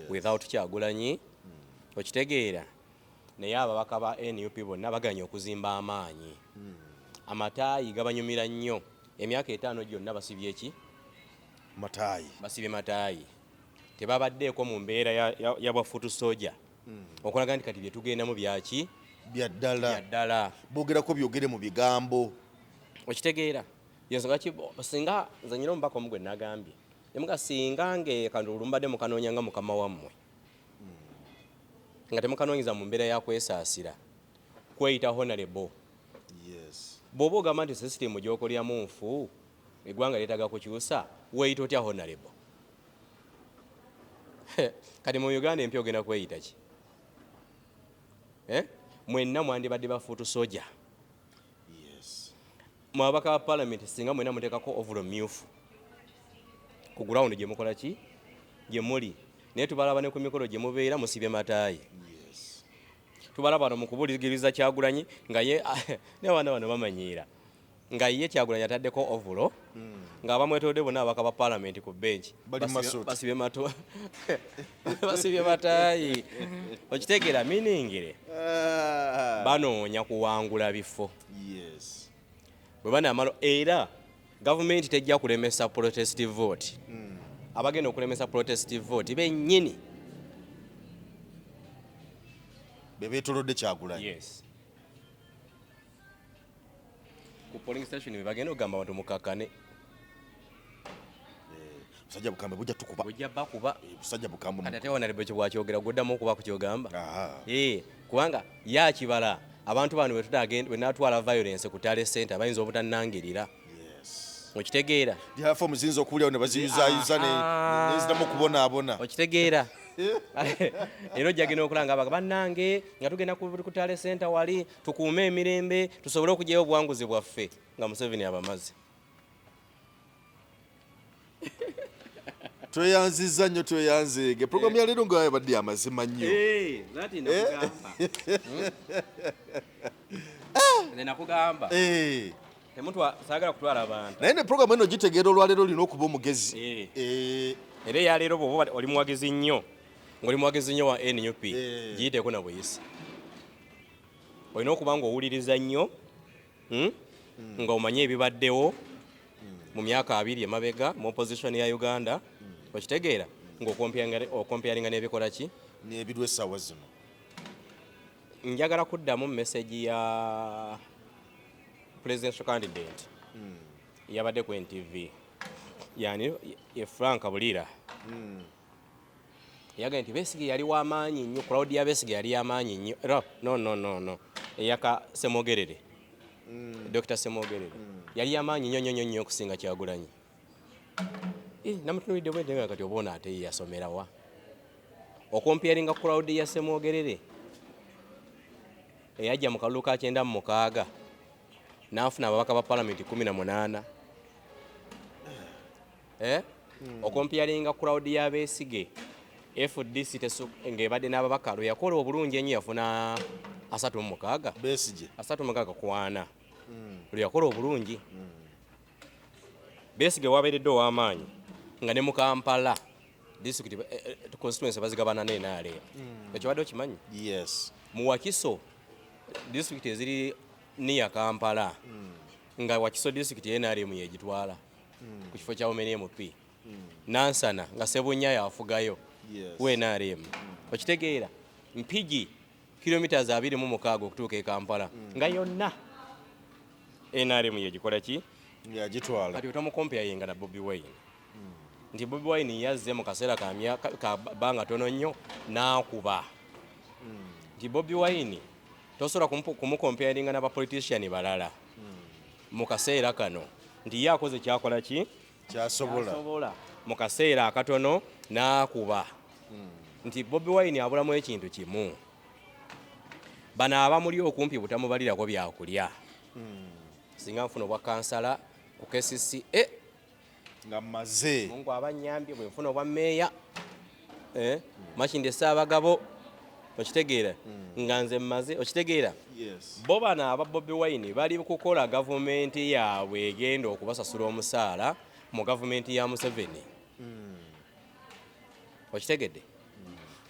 without Kyagulanyi okitegeera naye ababaka ba NUP bonna baganya okuzimba amaanyi amataayi gabanyumira nnyo emyaka 5 gyonna basibye eki basibye mataayi tebabaddeeko mu mbeera ya bwafutu soja okulaga nti kati byetugendamu byaki byaddala boogerako byogere mu bigambo okitegeera yensonga ki singa nze nyina omubaka omugwe nagambye emuga singa nge kantu olumbadde mukanoonyanga mukama wammwe nga temukanoonyiza mu mbeera yakwesaasira kweyita honorable bw'oba ogamba nti sisitemu gy'okolyamu nfu eggwanga lyetaaga kukyusa weeyita otya honorable kati mu Uganda empya ogenda kweyita ki mwenna mwandibadde bafuutu soja mu babaka ba palamenti singa mwenna muteekako ovulo myufu ku ground gye mukola ki gye muli naye tubalaba ne ku mikolo gye mubeera musibye mataayi tubalaba no mu kubuliriza Kyagulanyi nga ye n'abaana bano bamanyiira nga ye Kyagulanyi ataddeko ovulo nga abamwetoodde bonna abaka ba palamenti ku benchi basibye mataayi okitegeera miningire banoonya kuwangula bifo bwe banaamalo era gavumenti tejja kulemesa protest vote abagenda okulemesa protest vote bennyini bebetolodde Kyagulanyi ku polling station bebagenda okugamba abantu mukakkane busajja bukambe bujja tukuba bujja bakuba busajja bukambe kati ate wanalebe kye bwakyogera guddamu okuba ku kyogamba kubanga yakibala abantu bano bwe natwala violence ku Tale Center bayinza obutannangirira okitegeera diafomu ziyinza okuwulyawo ne baziyuzayuza neziramu okubonaabona okitegeera ero jagenda okulanga abaga bannange nga tugenda ku Tale Center wali tukuume emirembe tusobole okugyayo obuwanguzi bwaffe nga Museveni abamaze tweyanziza nnyo tweyanzeege programu ya leero nga yabadde amazima nnyo nati nakugamba temuntu saagala kutwala abantu naye ne programu eno gitegeera olwaleero olina okuba omugezi era eyaleero bwoba oli muwagizi nnyo ng'oli muwagizi nnyo wa NUP giyiteeko na buyisi olina okuba ng'owuliriza nnyo nga omanye ebibaddewo mu myaka 2 emabega mu opposition ya Uganda okitegeera ng'okompeyaringa n'ebikola ki n'ebirwa essaawa zino. Njagala kuddamu message ya presidential candidate yabadde ku NTV yani ye Frank Bulira yaga nti Besigye yali w'amaanyi nnyo, Claudia Besigye yali y'amaanyi nnyo. No eyaka Semogerere Dr. Semogerere yali y'amaanyi nnyo okusinga Kyagulanyi. Namutunuulidde bwedde kati obaona ate yasomera wa okompeyaringa Claudia Semogerere eyajja mu kalulu ka 96 n'afuna ababaka ba palamenti 18 okompeyaringa Claudia Besigye FDC ng'ebadde n'ababaka lwe yakola obulungi ennyo yafuna 36 Besigye 36 ku 4 lwe yakola obulungi. Besigye wabeeredde ow'amaanyi nga ne mu Kampala district constituency bazigabana n'enaale ekibadde okimanyi. Yes. Mu Wakiso district eziri niya Kampala nga Wakiso district NRM yegitwala ku kifo kya Omeni MP Nansana nga Sebunya yafugayo we NRM okitegeera Mpigi kilometers 26 okutuuka e Kampala nga yonna NRM yegikola ki yagitwala. kati otamukompea yenga na Bobi Wine nti Bobi Wine yazze mu kaseera ka banga tono nnyo n'akuba nti Bobi Wine tosobola kumukomparinga n'abapolitician balala mu kaseera kano nti ye akoze kyakola ki kyasobola mu kaseera akatono n'akuba nti Bobi Wine abulamu ekintu kimu bano abamuli okumpi butamubalirako byakulya singa nfuna obwa kansala ku KCC nga maze Mungu abanyambye bwe nfuna obwa meeya Makinde Ssaabagabo okitegeera nga nze mmaze okitegeera. Bo bano aba Bobi Wine bali kukola gavumenti yaabwe egenda okubasasula omusaala mu gavumenti ya Museveni okitegedde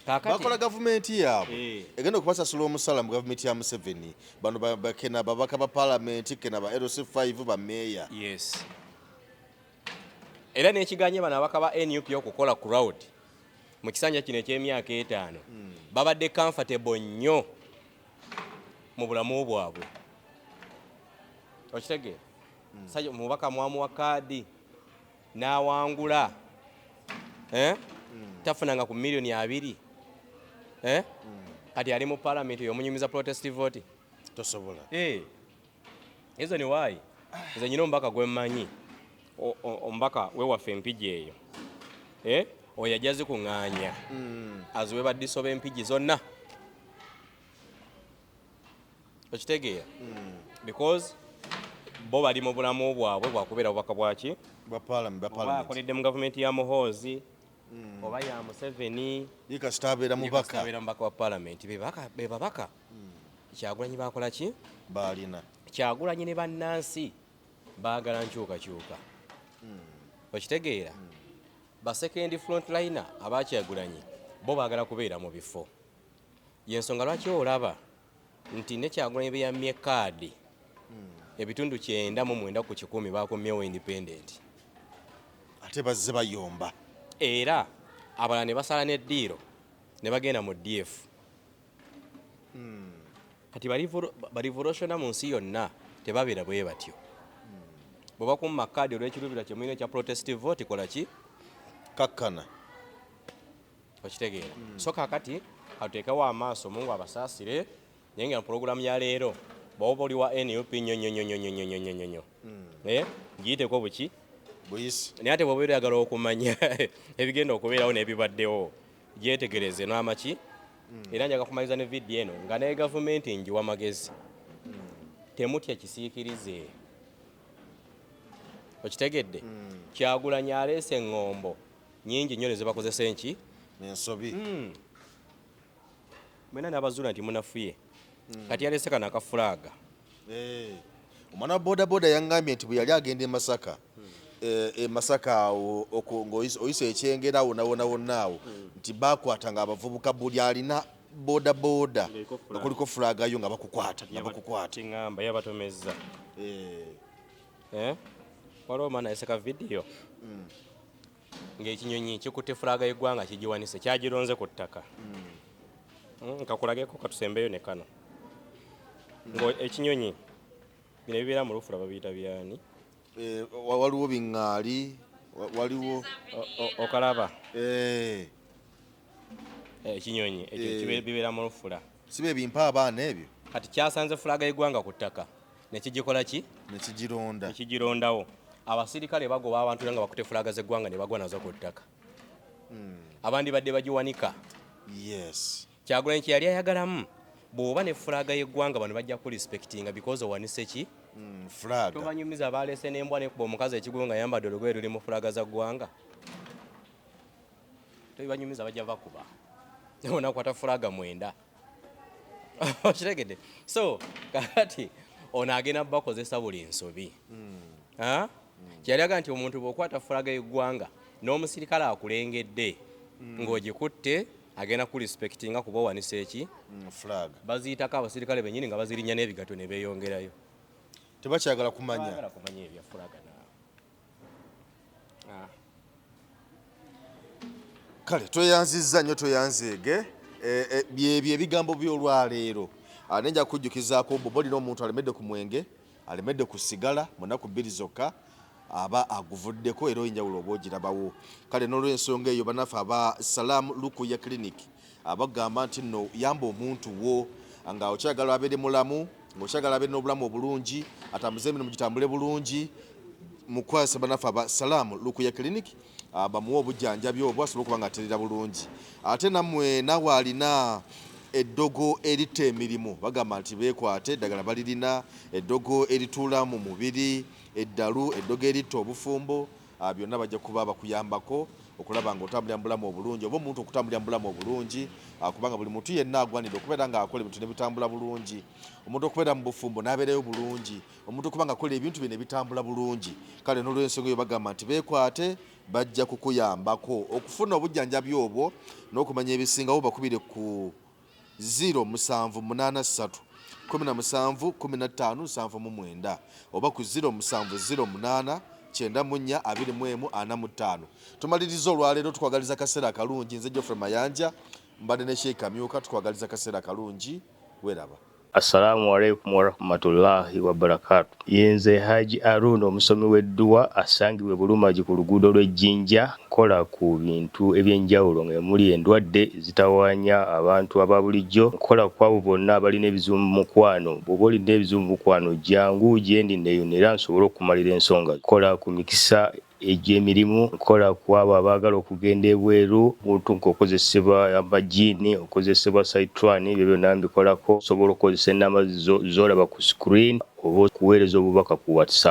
bakola gavumenti yaabwe egenda okubasasula omusaala mu gavumenti ya Museveni bano bakena babaka ba palamenti kena ba LC5 ba meeya. Yes. Era n'ekiganye bano abaka ba NUP okukola crowd mu kisanja kino eky'emyaka 5 babadde comfortable nnyo mu bulamu bwabwe okitegeera sajja omubaka mwamuwa kaadi n'awangula tafunanga ku miliyoni 2 kati ali mu palamenti y'omunyumiza protest vote tosobola. Ezo ni wayi nze nyina omubaka gwe mmanyi omubaka wewaffe Mpigi eyo oyo ajja zikuŋŋaanya aziwe baddiso b'empigi zonna okitegeera because bo bali mu bulamu bwabwe bwakubeera bubaka bwaki oba akoledde mu gavumenti ya Muhoozi oba ya Museveni yekasitabeera mubaka wa palamenti be babaka Kyagulanyi bakola ki balina Kyagulanyi ne bannansi baagala nkyukakyuka okitegeera ba second front liner aba Kyagulanyi bo baagala kubeera mu bifo yensonga lwaki olaba nti ne Kyagulanyi beyamye kaadi ebitundu 9 ku 10 bakomyewo independent ate bazze bayomba era abalala ne basala n'eddiiro ne bagenda mu DF kati balivorosiona mu nsi yonna tebabeera bwe batyo bwe bakumma kaadi olw'ekiruubirwa kye mulina ekya protest vote kola ki kakkana okitegeera so kakati atuteekawo amaaso Mungu abasaasire naye nga pulogulaamu ya leero bw'oba oli wa NUP nnyo giyiteko buki buyisi naye ate bw'oba oyagala okumanya ebigenda okubeerawo n'ebibaddewo gyetegereze n'amaki era njaga kumaliza ne vidiyo eno nga naye gavumenti njiwa amagezi temutya kisiikirize okitegedde Kyagulanyi aleese eŋŋombo nyingi nnyo ze bakozesa enki ensobi mwena n'abazuula nti munafuye kati yalese kano akafulaaga omwana wa bodaboda yangambye nti bwe yali agenda e Masaka awo ng'oyise ekyengera awo wonna awo nti bakwatanga abavubuka buli alina bodaboda nga kuliko fulagayo nga bakukwata ŋŋamba yabatomezza waliwo omwana yaseka vidiyo ng'ekinyonyi kikutte fulaaga y'eggwanga kigiwanise kyagironze ku ttaka kakulageko katusembeyo ne kano ekinyonyi bino ebibeera mu lufula babiyita byani waliwo biŋŋaali waliwo okalaba ekinyonyi ekyo bibeera mu lufula sibe ebimpa abaana ebyo kati kyasanze fulaaga y'eggwanga ku ttaka nekigikola ki nekigirondawo abasirikale bagoba abantu nga bakutte fulaaga z'eggwanga ne bagwa nazo ku ttaka abandi badde bagiwanika Kyagulanyi kye yali ayagalamu bw'oba ne fulaaga y'eggwanga bano bajja ku respectinga because owanise ki fulaaga tobanyumiza balese n'embwa nekuba omukazi ekigwo nga yambadde olugoye luli mu fulaaga za ggwanga tobanyumiza bajja bakuba onakwata fulaaga 9 okiregedde so kakati ono agenda bakozesa buli nsobi kyali aga nti omuntu bw'okwata fulaaga y'eggwanga n'omusirikale akulengedde ng'ogikutte agenda ku respectinga kuba owanisa eki fulaaga baziyitako abasirikale bennyini nga bazirinya n'ebigato ne beeyongerayo tebakyagala kumanya ebya fulaaga kale tweyanzizza nnyo tweyanzeege byebyo ebigambo by'olwaleero nenja kujjukizaako bw'olina omuntu alemedde ku mwenge alemedde ku sigala mu nnaku 2 zokka aba aguvuddeko era enjawulo oba ogirabawo kale n'olw'ensonga eyo bannaffe aba Salaamu Lukuya Clinic abagamba nti nno yamba omuntu wo nga okyagala abeere mulamu ng'okyagala abeere n'obulamu obulungi atambuze emirimu gitambule bulungi mukwasa bannaffe aba Salaamu Lukuya Clinic bamuwa obujjanjabi obwo asobole okuba nga atereera bulungi ate nammwe nawe alina eddogo eritta emirimu bagamba nti beekwate eddagala balirina eddogo erituula mu mubiri eddalu eddogo eritta obufumbo byonna bajja kuba bakuyambako okulaba nga otambulira mu bulamu obulungi oba omuntu okutambulira mu bulamu obulungi kubanga buli muntu yenna agwanidde okubeera nga akola ebintu ne bitambula bulungi omuntu okubeera mu bufumbo n'abeerayo bulungi omuntu okuba nga akola ebintu bye ne bitambula bulungi kale n'olw'ensonga eyo bagamba nti beekwate bajja kukuyambako okufuna obujjanjabi obwo n'okumanya ebisingawo bakubire ku 0783 17 15 79 oba ku 0708 94 tumaliriza olwaleero tukwagaliza kaseera akalungi nze Geoffrey Mayanja mbadde ne Sheikh Kamyuka tukwagaliza kaseera akalungi weraba. Assalamu alaikum warahmatullahi wabarakatuh. Yenze Haji Haruna omusomi w'edduwa asangibwe Bulumagi ku luguudo lw'Ejjinja nkola ku bintu ebyenjawulo nga muli endwadde zitawaanya abantu aba bulijjo nkola ku abo bonna abalina ebizibu mu mukwano bw'oba olina ebizibu mu mukwano jangu gyendi neeyonera nsobole okumalira ensonga nkola ku mikisa egy'emirimu nkola ku abo abaagala okugenda ebweru muntu nk'okozesebwa amajiini okozesebwa saitwani ebyo byonna mbikolako osobola okukozesa ennamba z'olaba ku screen oba okuweereza obubaka ku WhatsApp.